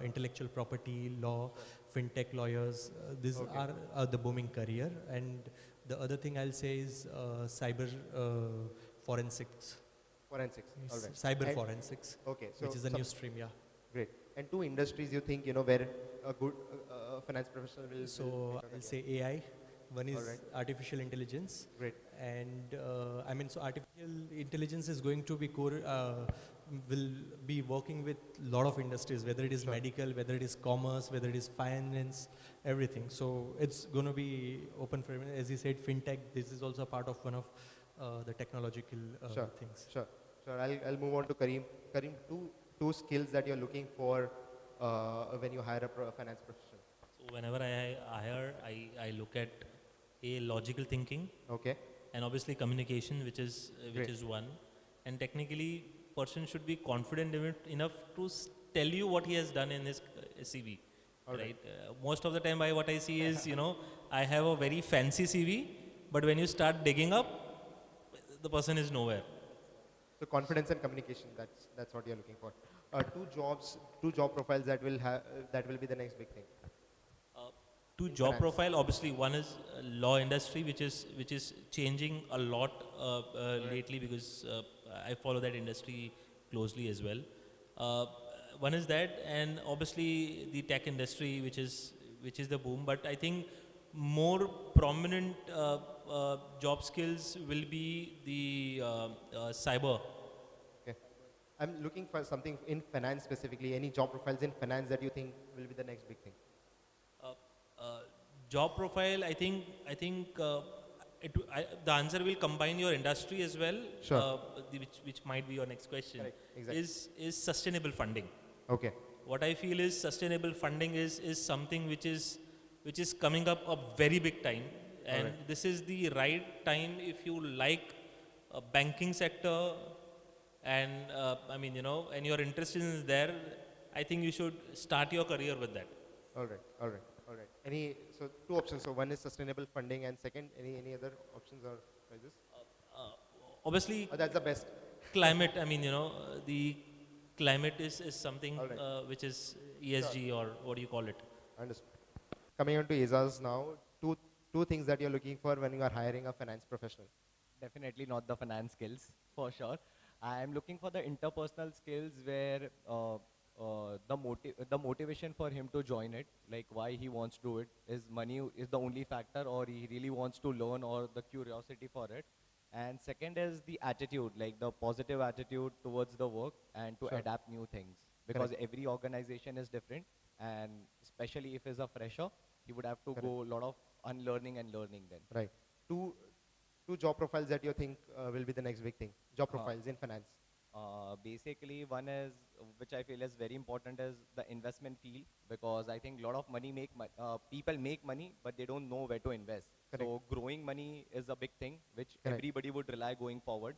Speaker 3: intellectual property law, fintech lawyers. These are the booming career. And the other thing I'll say is cyber forensics.
Speaker 1: Forensics. All right.
Speaker 3: Cyber forensics.
Speaker 1: Okay. So
Speaker 3: which is a new stream, yeah.
Speaker 1: Great. And two industries you think where a good finance professional will.
Speaker 3: So I'll say AI. One is artificial intelligence.
Speaker 1: Great.
Speaker 3: And so artificial intelligence is going to be core, will be working with a lot of industries, whether it is medical, whether it is commerce, whether it is finance, everything. So it's going to be open for everyone. As you said, fintech, this is also a part of one of the technological things.
Speaker 1: Sure. I'll move on to Kareem. Kareem, two skills that you're looking for when you hire a finance professional.
Speaker 4: So whenever I hire, I look at logical thinking.
Speaker 1: Okay.
Speaker 4: And obviously communication, which is one. And technically, person should be confident enough to tell you what he has done in his CV. Right? Most of the time, what I see is, I have a very fancy CV, but when you start digging up, the person is nowhere.
Speaker 1: So confidence and communication, that's what you're looking for. Two job profiles that will be the next big thing.
Speaker 4: Two job profile, obviously one is law industry, which is changing a lot lately, because I follow that industry closely as well. One is that, and obviously the tech industry, which is the boom. But I think more prominent job skills will be the cyber.
Speaker 1: Okay. I'm looking for something in finance specifically. Any job profiles in finance that you think will be the next big thing?
Speaker 4: Job profile, I think the answer will combine your industry as well,
Speaker 1: Sure.
Speaker 4: which might be your next question.
Speaker 1: Correct, exactly.
Speaker 4: Is sustainable funding.
Speaker 1: Okay.
Speaker 4: What I feel is sustainable funding is something which is coming up a very big time, and
Speaker 1: Alright.
Speaker 4: this is the right time if you like banking sector, and I mean, and your interest is there. I think you should start your career with that.
Speaker 1: All right. All right. All right. So two options. So one is sustainable funding, and second, any other options or like this?
Speaker 4: Obviously,
Speaker 1: Oh, that's the best.
Speaker 4: climate. I mean, the climate is something
Speaker 1: All right.
Speaker 4: which is ESG, or what do you call it?
Speaker 1: Understood. Coming on to ESAs now, two things that you're looking for when you are hiring a finance professional.
Speaker 5: Definitely not the finance skills, for sure. I am looking for the interpersonal skills where the motivation for him to join it, like why he wants to do it, is money is the only factor, or he really wants to learn, or the curiosity for it. And second is the attitude, like the positive attitude towards the work and to
Speaker 1: Sure.
Speaker 5: adapt new things. Because
Speaker 1: Correct.
Speaker 5: every organization is different, and especially if he's a fresher, he would have to
Speaker 1: Correct.
Speaker 5: go a lot of unlearning and learning then.
Speaker 1: Right. Two job profiles that you think will be the next big thing. Job profiles in finance.
Speaker 5: Basically, one is, which I feel is very important, is the investment field, because I think a lot of people make money, but they don't know where to invest.
Speaker 1: Correct.
Speaker 5: So growing money is a big thing, which
Speaker 1: Correct.
Speaker 5: everybody would rely going forward.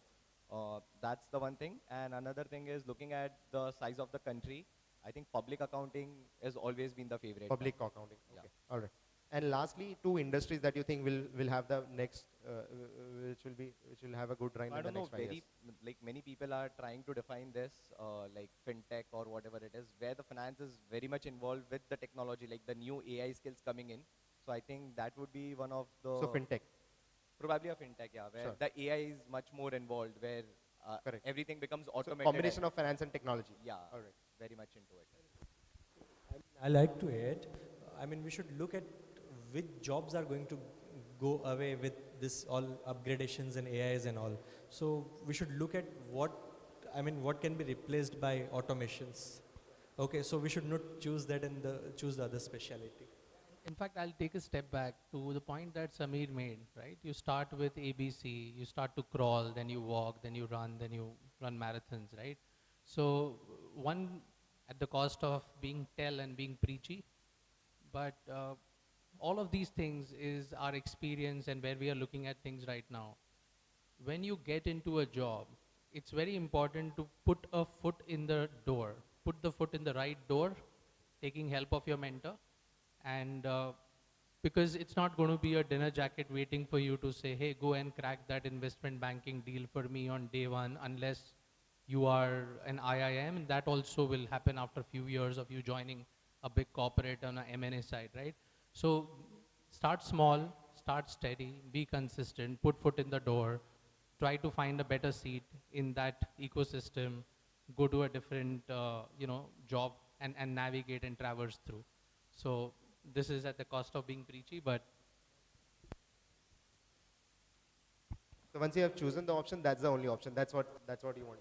Speaker 5: That's the one thing. And another thing is looking at the size of the country. I think public accounting has always been the favorite.
Speaker 1: Public accounting.
Speaker 5: Yeah.
Speaker 1: Okay. All right. And lastly, two industries that you think will have the next, which will have a good run
Speaker 5: I
Speaker 1: in the
Speaker 5: don't know,
Speaker 1: next 5 years.
Speaker 5: like many people are trying to define this, like fintech or whatever it is, where the finance is very much involved with the technology, like the new AI skills coming in. So I think that would be one of the...
Speaker 1: So fintech.
Speaker 5: Probably a fintech, yeah, where
Speaker 1: Sure.
Speaker 5: the AI is much more involved, where
Speaker 1: Correct.
Speaker 5: everything becomes
Speaker 1: So
Speaker 5: automated.
Speaker 1: combination of finance and technology.
Speaker 5: Yeah,
Speaker 1: All right.
Speaker 5: very much into it.
Speaker 3: I like to add, I mean, we should look at which jobs are going to go away with this all upgradations and AIs and all. So we should look at what can be replaced by automations. Okay, so we should not choose that and choose the other specialty.
Speaker 2: In fact, I'll take a step back to the point that Samir made, right? You start with ABC, you start to crawl, then you walk, then you run marathons, right? So one, at the cost of being tell and being preachy, but all of these things is our experience and where we are looking at things right now. When you get into a job, it's very important to put a foot in the door, put the foot in the right door, taking help of your mentor, and because it's not going to be a dinner jacket waiting for you to say, hey, go and crack that investment banking deal for me on day one, unless you are an IIM, and that also will happen after a few years of you joining a big corporate on a M&A side, right? So start small, start steady, be consistent, put foot in the door, try to find a better seat in that ecosystem, go to a different job and navigate and traverse through. So this is at the cost of being preachy, but
Speaker 1: So once you have chosen the option, that's the only option. That's what you want.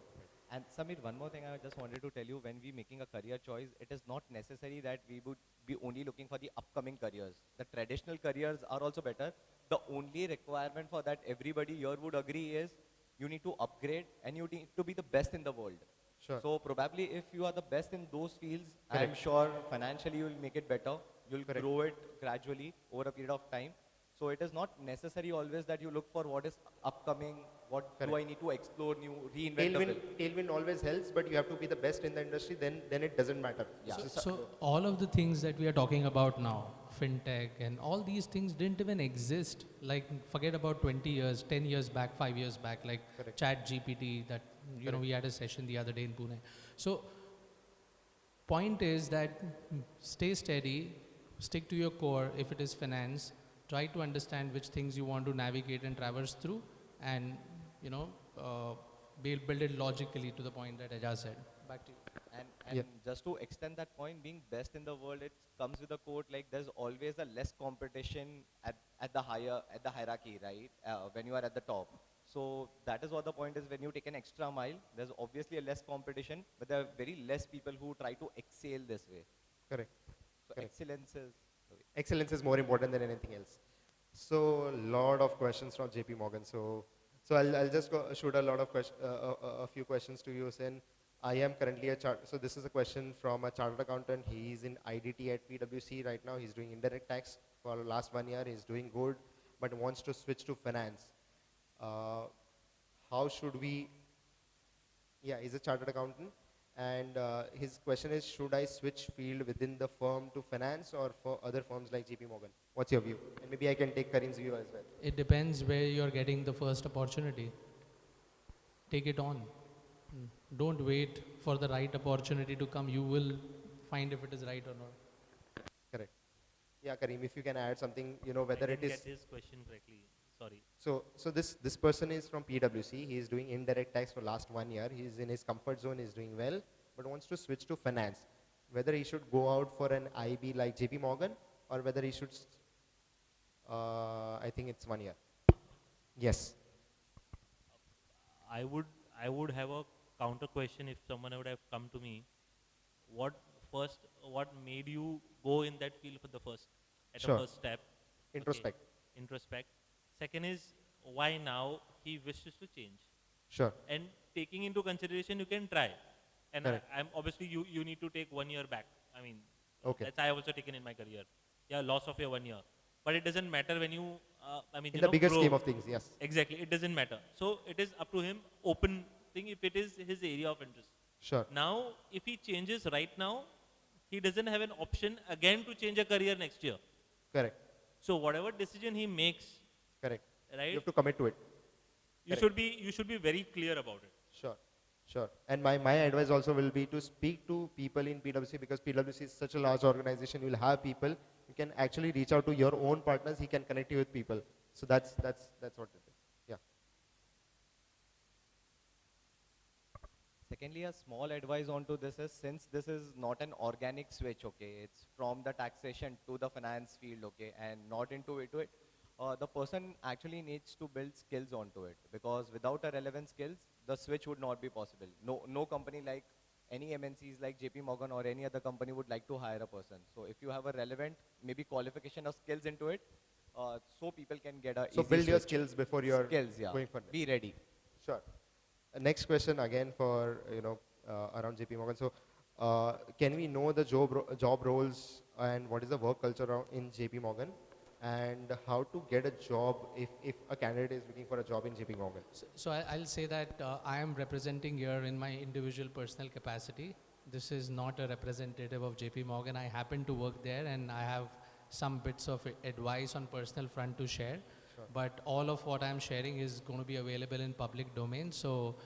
Speaker 5: And Samir, one more thing I just wanted to tell you, when we're making a career choice, it is not necessary that we would be only looking for the upcoming careers. The traditional careers are also better. The only requirement for that, everybody here would agree, is you need to upgrade and you need to be the best in the world.
Speaker 1: Sure.
Speaker 5: So probably if you are the best in those fields, I'm
Speaker 1: Correct.
Speaker 5: sure financially you'll make it better. You'll
Speaker 1: Correct.
Speaker 5: grow it gradually over a period of time. So it is not necessary always that you look for what is upcoming, what do
Speaker 1: Correct.
Speaker 5: I need to explore new, reinvent the wheel.
Speaker 1: Tailwind always helps, but you have to be the best in the industry, then it doesn't matter.
Speaker 5: Yeah.
Speaker 2: so all of the things that we are talking about now, fintech and all these things didn't even exist. Like forget about 20 years, 10 years back, 5 years back, like
Speaker 1: Correct.
Speaker 2: Chat GPT that, we had a session the other day in Pune. So point is that stay steady, stick to your core. If it is finance, try to understand which things you want to navigate and traverse through, and build it logically to the point that Ajaz said. Back to you.
Speaker 5: And
Speaker 1: Yeah.
Speaker 5: just to extend that point, being best in the world, it comes with a quote like there's always a less competition at the hierarchy, right? When you are at the top. So that is what the point is. When you take an extra mile, there's obviously a less competition, but there are very less people who try to excel this way.
Speaker 1: Correct.
Speaker 5: So
Speaker 1: Correct.
Speaker 5: excellence is the way.
Speaker 1: Excellence is more important than anything else. So, lot of questions from JP Morgan. So I'll just shoot a lot of a few questions to you, Hussein. I am currently so this is a question from a chartered accountant. He's in IDT at PwC right now. He's doing indirect tax for the last 1 year. He's doing good, but wants to switch to finance. Uh, how should we, yeah, he's a chartered accountant. And his question is, should I switch field within the firm to finance or for other firms like JP Morgan? What's your view? And maybe I can take Karim's view as well.
Speaker 2: It depends where you're getting the first opportunity. Take it on. Don't wait for the right opportunity to come. You will find if it is right or not.
Speaker 1: Correct. Yeah, Karim, if you can add something, you know, whether
Speaker 4: I
Speaker 1: it
Speaker 4: didn't
Speaker 1: is.
Speaker 4: get his question correctly. Sorry.
Speaker 1: So this person is from PwC. He is doing indirect tax for last 1 year. He is in his comfort zone. He's doing well, but wants to switch to finance. Whether he should go out for an IB like JP Morgan, or whether he should. I think it's 1 year. Yes.
Speaker 4: I would have a counter question if someone would have come to me. What made you go in that field for the first at
Speaker 1: Sure.
Speaker 4: the first step?
Speaker 1: Introspect.
Speaker 4: Okay. Introspect. Second is why now he wishes to change.
Speaker 1: Sure.
Speaker 4: And taking into consideration, you can try. And
Speaker 1: Correct.
Speaker 4: I'm obviously you need to take 1 year back. I mean,
Speaker 1: Okay.
Speaker 4: that's I have also taken in my career. Yeah, loss of your 1 year. But it doesn't matter when you,
Speaker 1: In the bigger
Speaker 4: grow.
Speaker 1: scheme of things, yes.
Speaker 4: Exactly, it doesn't matter. So it is up to him, open thing if it is his area of interest.
Speaker 1: Sure.
Speaker 4: Now, if he changes right now, he doesn't have an option again to change a career next year.
Speaker 1: Correct.
Speaker 4: So whatever decision he makes,
Speaker 1: Correct.
Speaker 4: right,
Speaker 1: You have to commit to it.
Speaker 4: you should be very clear about it.
Speaker 1: Sure. Sure. And my advice also will be to speak to people in PwC, because PwC is such a large organization. You will have people. You can actually reach out to your own partners. He can connect you with people. So that's what it is. Yeah.
Speaker 5: Secondly, a small advice onto this is, since this is not an organic switch, okay, it's from the taxation to the finance field, okay, and not into it, the person actually needs to build skills onto it, because without a relevant skills, the switch would not be possible. No company like any MNCs like JP Morgan or any other company would like to hire a person. So if you have a relevant maybe qualification or skills into it, so people can get a
Speaker 1: So
Speaker 5: easy
Speaker 1: build your
Speaker 5: switch.
Speaker 1: skills before you're
Speaker 5: Skills, yeah.
Speaker 1: going for this.
Speaker 5: Be ready.
Speaker 1: Sure. Next question again for, around JP Morgan. So can we know the job roles and what is the work culture in JP Morgan, and how to get a job if a candidate is looking for a job in JP Morgan?
Speaker 2: So I'll say that I am representing here in my individual personal capacity. This is not a representative of JP Morgan. I happen to work there and I have some bits of advice on personal front to share.
Speaker 1: Sure.
Speaker 2: But all of what I'm sharing is going to be available in public domain. So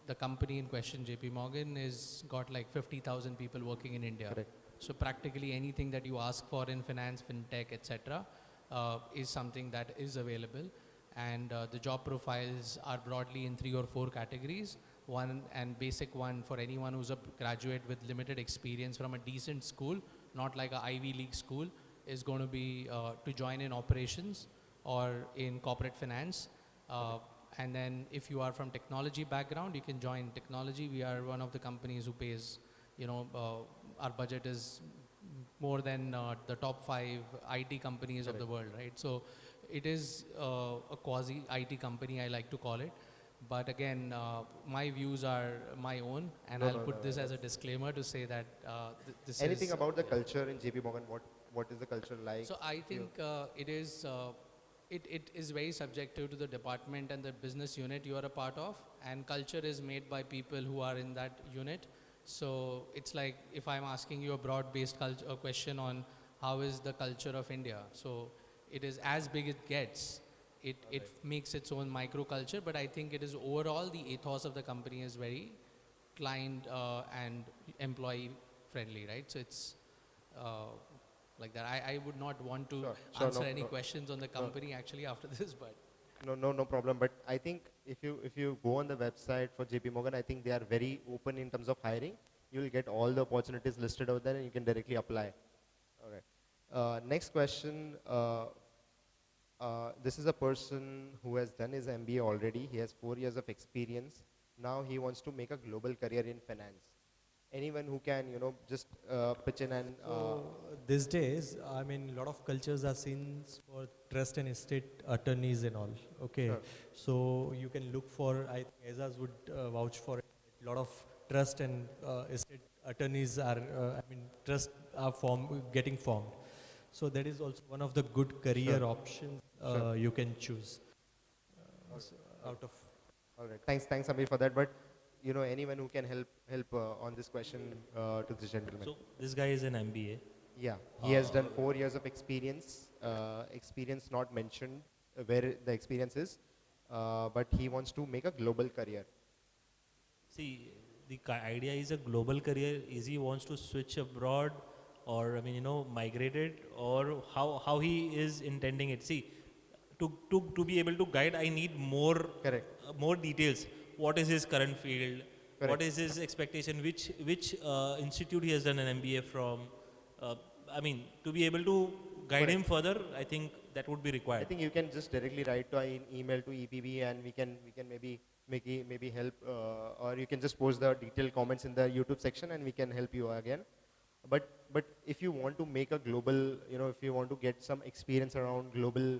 Speaker 2: the company in question, JP Morgan, is got like 50,000 people working in India.
Speaker 1: Correct.
Speaker 2: So practically anything that you ask for in finance, fintech, etc., is something that is available. And the job profiles are broadly in 3 or 4 categories. One, and basic one for anyone who's a graduate with limited experience from a decent school, not like a Ivy League school, is going to be to join in operations or in corporate finance. And then if you are from technology background, you can join technology. We are one of the companies who pays, our budget is more than the top 5 IT companies of the world, right? So it is a quasi IT company, I like to call it. But again, my views are my own, and I'll put this as a disclaimer to say that this
Speaker 1: Anything
Speaker 2: is
Speaker 1: about the culture in JP Morgan? What is the culture like?
Speaker 2: So I think it is very subjective to the department and the business unit you are a part of, and culture is made by people who are in that unit. So it's like if I'm asking you a broad-based question on how is the culture of India. So it is as big it gets. It makes its own microculture, but I think it is overall the ethos of the company is very client and employee friendly, right? So it's like that. I would not want to answer any questions on the company actually after this, but
Speaker 1: No problem. But I think if you go on the website for JP Morgan, I think they are very open in terms of hiring. You will get all the opportunities listed out there, and you can directly apply. All right. Next question. This is a person who has done his MBA already. He has 4 years of experience. Now he wants to make a global career in finance. anyone who can, just pitch in and
Speaker 3: These days, I mean, a lot of cultures are seen for trust and estate attorneys and all. Okay,
Speaker 1: Sure.
Speaker 3: so you can look for. I think Azaz would vouch for it. A lot of trust and estate attorneys are. I mean, trust are getting formed. So that is also one of the good career
Speaker 1: Sure.
Speaker 3: options
Speaker 1: Sure.
Speaker 3: you can choose. Out of
Speaker 1: all right. Thanks, Amir, for that. But anyone who can help on this question to this gentleman.
Speaker 4: So this guy is an MBA.
Speaker 1: Yeah, he has done 4 years of experience. Experience not mentioned where the experience is, but he wants to make a global career.
Speaker 4: See, the idea is a global career. Is he wants to switch abroad, or I mean, migrated, or how he is intending it? See, to be able to guide, I need more
Speaker 1: Correct.
Speaker 4: more details. What is his current field? What
Speaker 1: Correct.
Speaker 4: is his expectation? Which institute he has done an MBA from? I mean, to be able to guide him further, I think that would be
Speaker 1: I
Speaker 4: required.
Speaker 1: think you can just directly write to an email to EPB, and we can maybe help, or you can just post the detailed comments in the YouTube section, and we can help you again. But if you want to make a global, if you want to get some experience around global,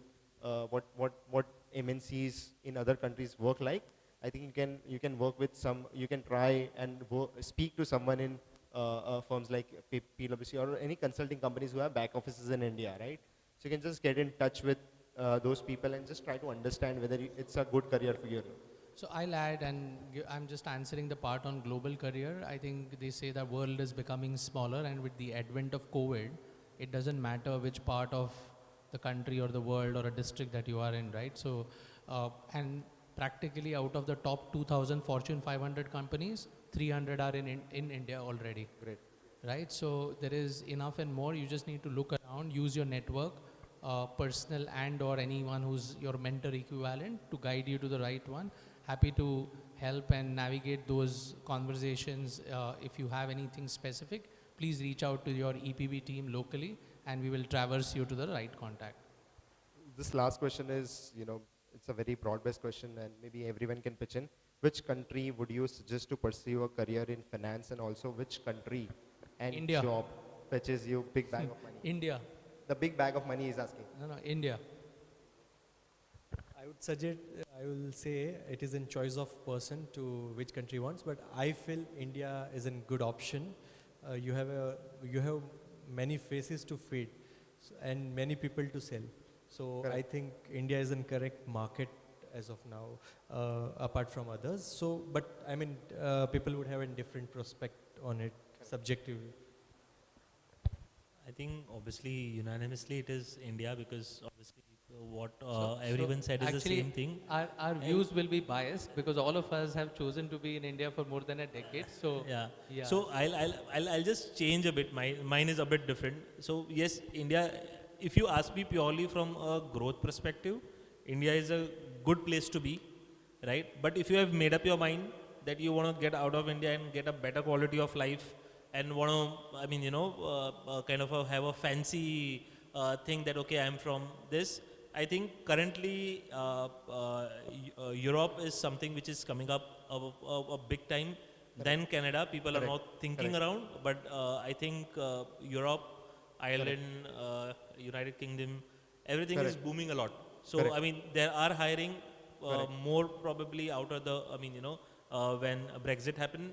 Speaker 1: what MNCs in other countries work like, I think you can work with you can try and speak to someone in firms like PwC or any consulting companies who have back offices in India, right? So you can just get in touch with those people and just try to understand whether it's a good career for you.
Speaker 2: So I'll add, and I'm just answering the part on global career. I think they say the world is becoming smaller, and with the advent of COVID, it doesn't matter which part of the country or the world or a district that you are in, right? So, and practically out of the top 2,000 Fortune 500 companies, 300 are in India already.
Speaker 1: Great.
Speaker 2: Right? So there is enough and more. You just need to look around, use your network, personal and or anyone who's your mentor equivalent to guide you to the right one. Happy to help and navigate those conversations. If you have anything specific, please reach out to your EPB team locally, and we will traverse you to the right contact.
Speaker 1: This last question is, it's a very broad-based question, and maybe everyone can pitch in. Which country would you suggest to pursue a career in finance, and also which country and
Speaker 2: India.
Speaker 1: job fetches you big bag of money?
Speaker 2: India.
Speaker 1: The big bag of money is asking.
Speaker 2: No, India.
Speaker 3: I would suggest, I will say it is in choice of person to which country wants, but I feel India is a good option. You have many faces to feed and many people to sell. So
Speaker 1: Correct.
Speaker 3: I think India is in correct market as of now, apart from others. So, but I mean, people would have a different prospect on it subjectively.
Speaker 4: I think obviously unanimously it is India, because obviously what everyone said is the
Speaker 2: Actually,
Speaker 4: same thing.
Speaker 2: Our views will be biased because all of us have chosen to be in India for more than a decade. So
Speaker 4: Yeah. So I'll just change a bit. Mine is a bit different. So yes, India. If you ask me purely from a growth perspective, India is a good place to be, right? But if you have made up your mind that you want to get out of India and get a better quality of life, and want to, I mean, kind of have a fancy thing that okay, I'm from this. I think currently Europe is something which is coming up a big time. Then Canada, people are now thinking around, but I think Europe, Ireland, United Kingdom, everything is booming a lot. So I mean, there are hiring more probably out of the, I mean, when Brexit happened,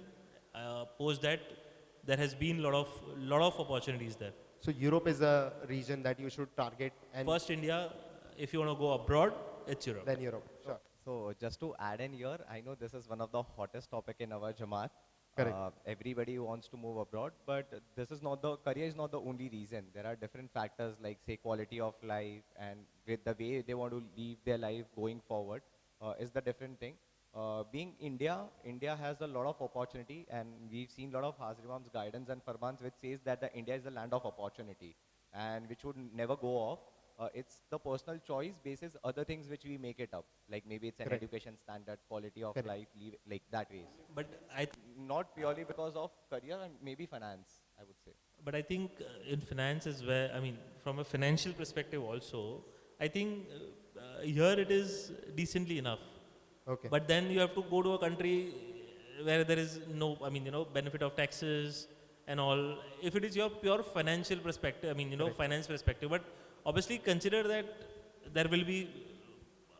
Speaker 4: post that, there has been lot of opportunities there.
Speaker 1: So Europe is a region that you should target, and
Speaker 4: First India, if you want to go abroad, it's Europe.
Speaker 1: then Europe. Sure.
Speaker 5: So just to add in here, I know this is one of the hottest topic in our Jamaat.
Speaker 1: Correct.
Speaker 5: Everybody wants to move abroad, but this is not career is not the only reason. There are different factors like say quality of life and with the way they want to live their life going forward is the different thing. Being India has a lot of opportunity, and we've seen a lot of Hazrimam's guidance and Farmans which says that the India is the land of opportunity and which would never go off. It's the personal choice basis other things which we make it up, like maybe it's an
Speaker 1: Correct.
Speaker 5: education standard, quality of
Speaker 1: Correct.
Speaker 5: life, like that ways.
Speaker 4: But
Speaker 5: Not purely because of career and maybe finance, I would say.
Speaker 4: But I think in finance is where, I mean, from a financial perspective also, I think here it is decently enough.
Speaker 1: Okay.
Speaker 4: But then you have to go to a country where there is no, I mean, benefit of taxes and all. If it is your pure financial perspective, I mean,
Speaker 1: Correct.
Speaker 4: finance perspective, but obviously consider that there will be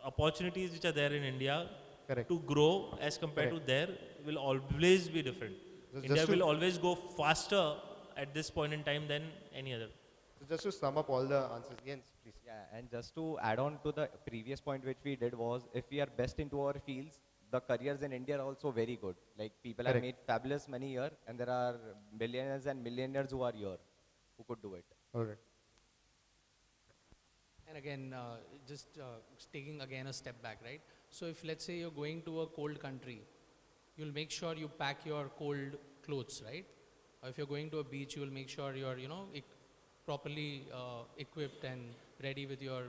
Speaker 4: opportunities which are there in India
Speaker 1: Correct.
Speaker 4: to grow as compared
Speaker 1: Correct.
Speaker 4: to there will always be different.
Speaker 1: Just
Speaker 4: India
Speaker 1: to-
Speaker 4: will always go faster at this point in time than any other.
Speaker 1: So just to sum up all the answers again, please.
Speaker 5: Yeah, and just to add on to the previous point which we did was, if we are best into our fields, the careers in India are also very good. Like people have
Speaker 1: Correct.
Speaker 5: made fabulous money here, and there are millionaires and millionaires who are here who could do it.
Speaker 1: All right.
Speaker 2: And again, just taking again a step back, right? So if let's say you're going to a cold country, you'll make sure you pack your cold clothes, right? Or if you're going to a beach, you'll make sure you're, properly equipped and ready with your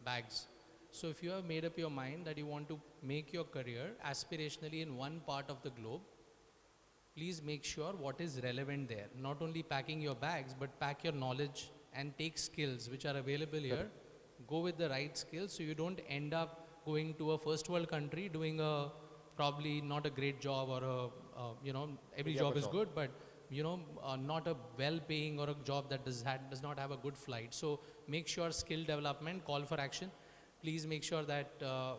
Speaker 2: bags. So if you have made up your mind that you want to make your career aspirationally in one part of the globe, please make sure what is relevant there. Not only packing your bags, but pack your knowledge and take skills which are available here. Go with the right skills so you don't end up going to a first world country doing a probably not a great job or every job is good, but not a well-paying or a job that does not have a good flight. So make sure skill development, call for action. Please make sure that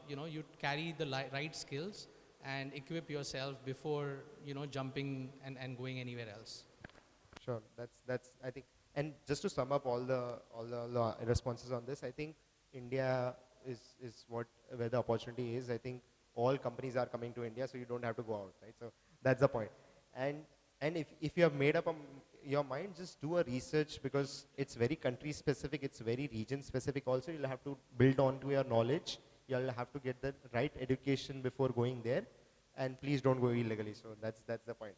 Speaker 2: you carry the right skills and equip yourself before jumping and going anywhere else.
Speaker 1: Sure. That's I think. And just to sum up all the responses on this, I think India is where the opportunity is. I think all companies are coming to India, so you don't have to go out, right? So that's the point. And if you have made up your mind, just do a research, because it's very country specific, it's very region specific also. You'll have to build onto your knowledge. You'll have to get the right education before going there, and please don't go illegally. So that's the point.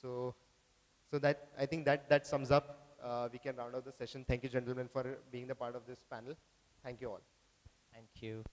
Speaker 1: So that, I think that sums up. We can round out the session. Thank you, gentlemen, for being the part of this panel. Thank you all.
Speaker 5: Thank you.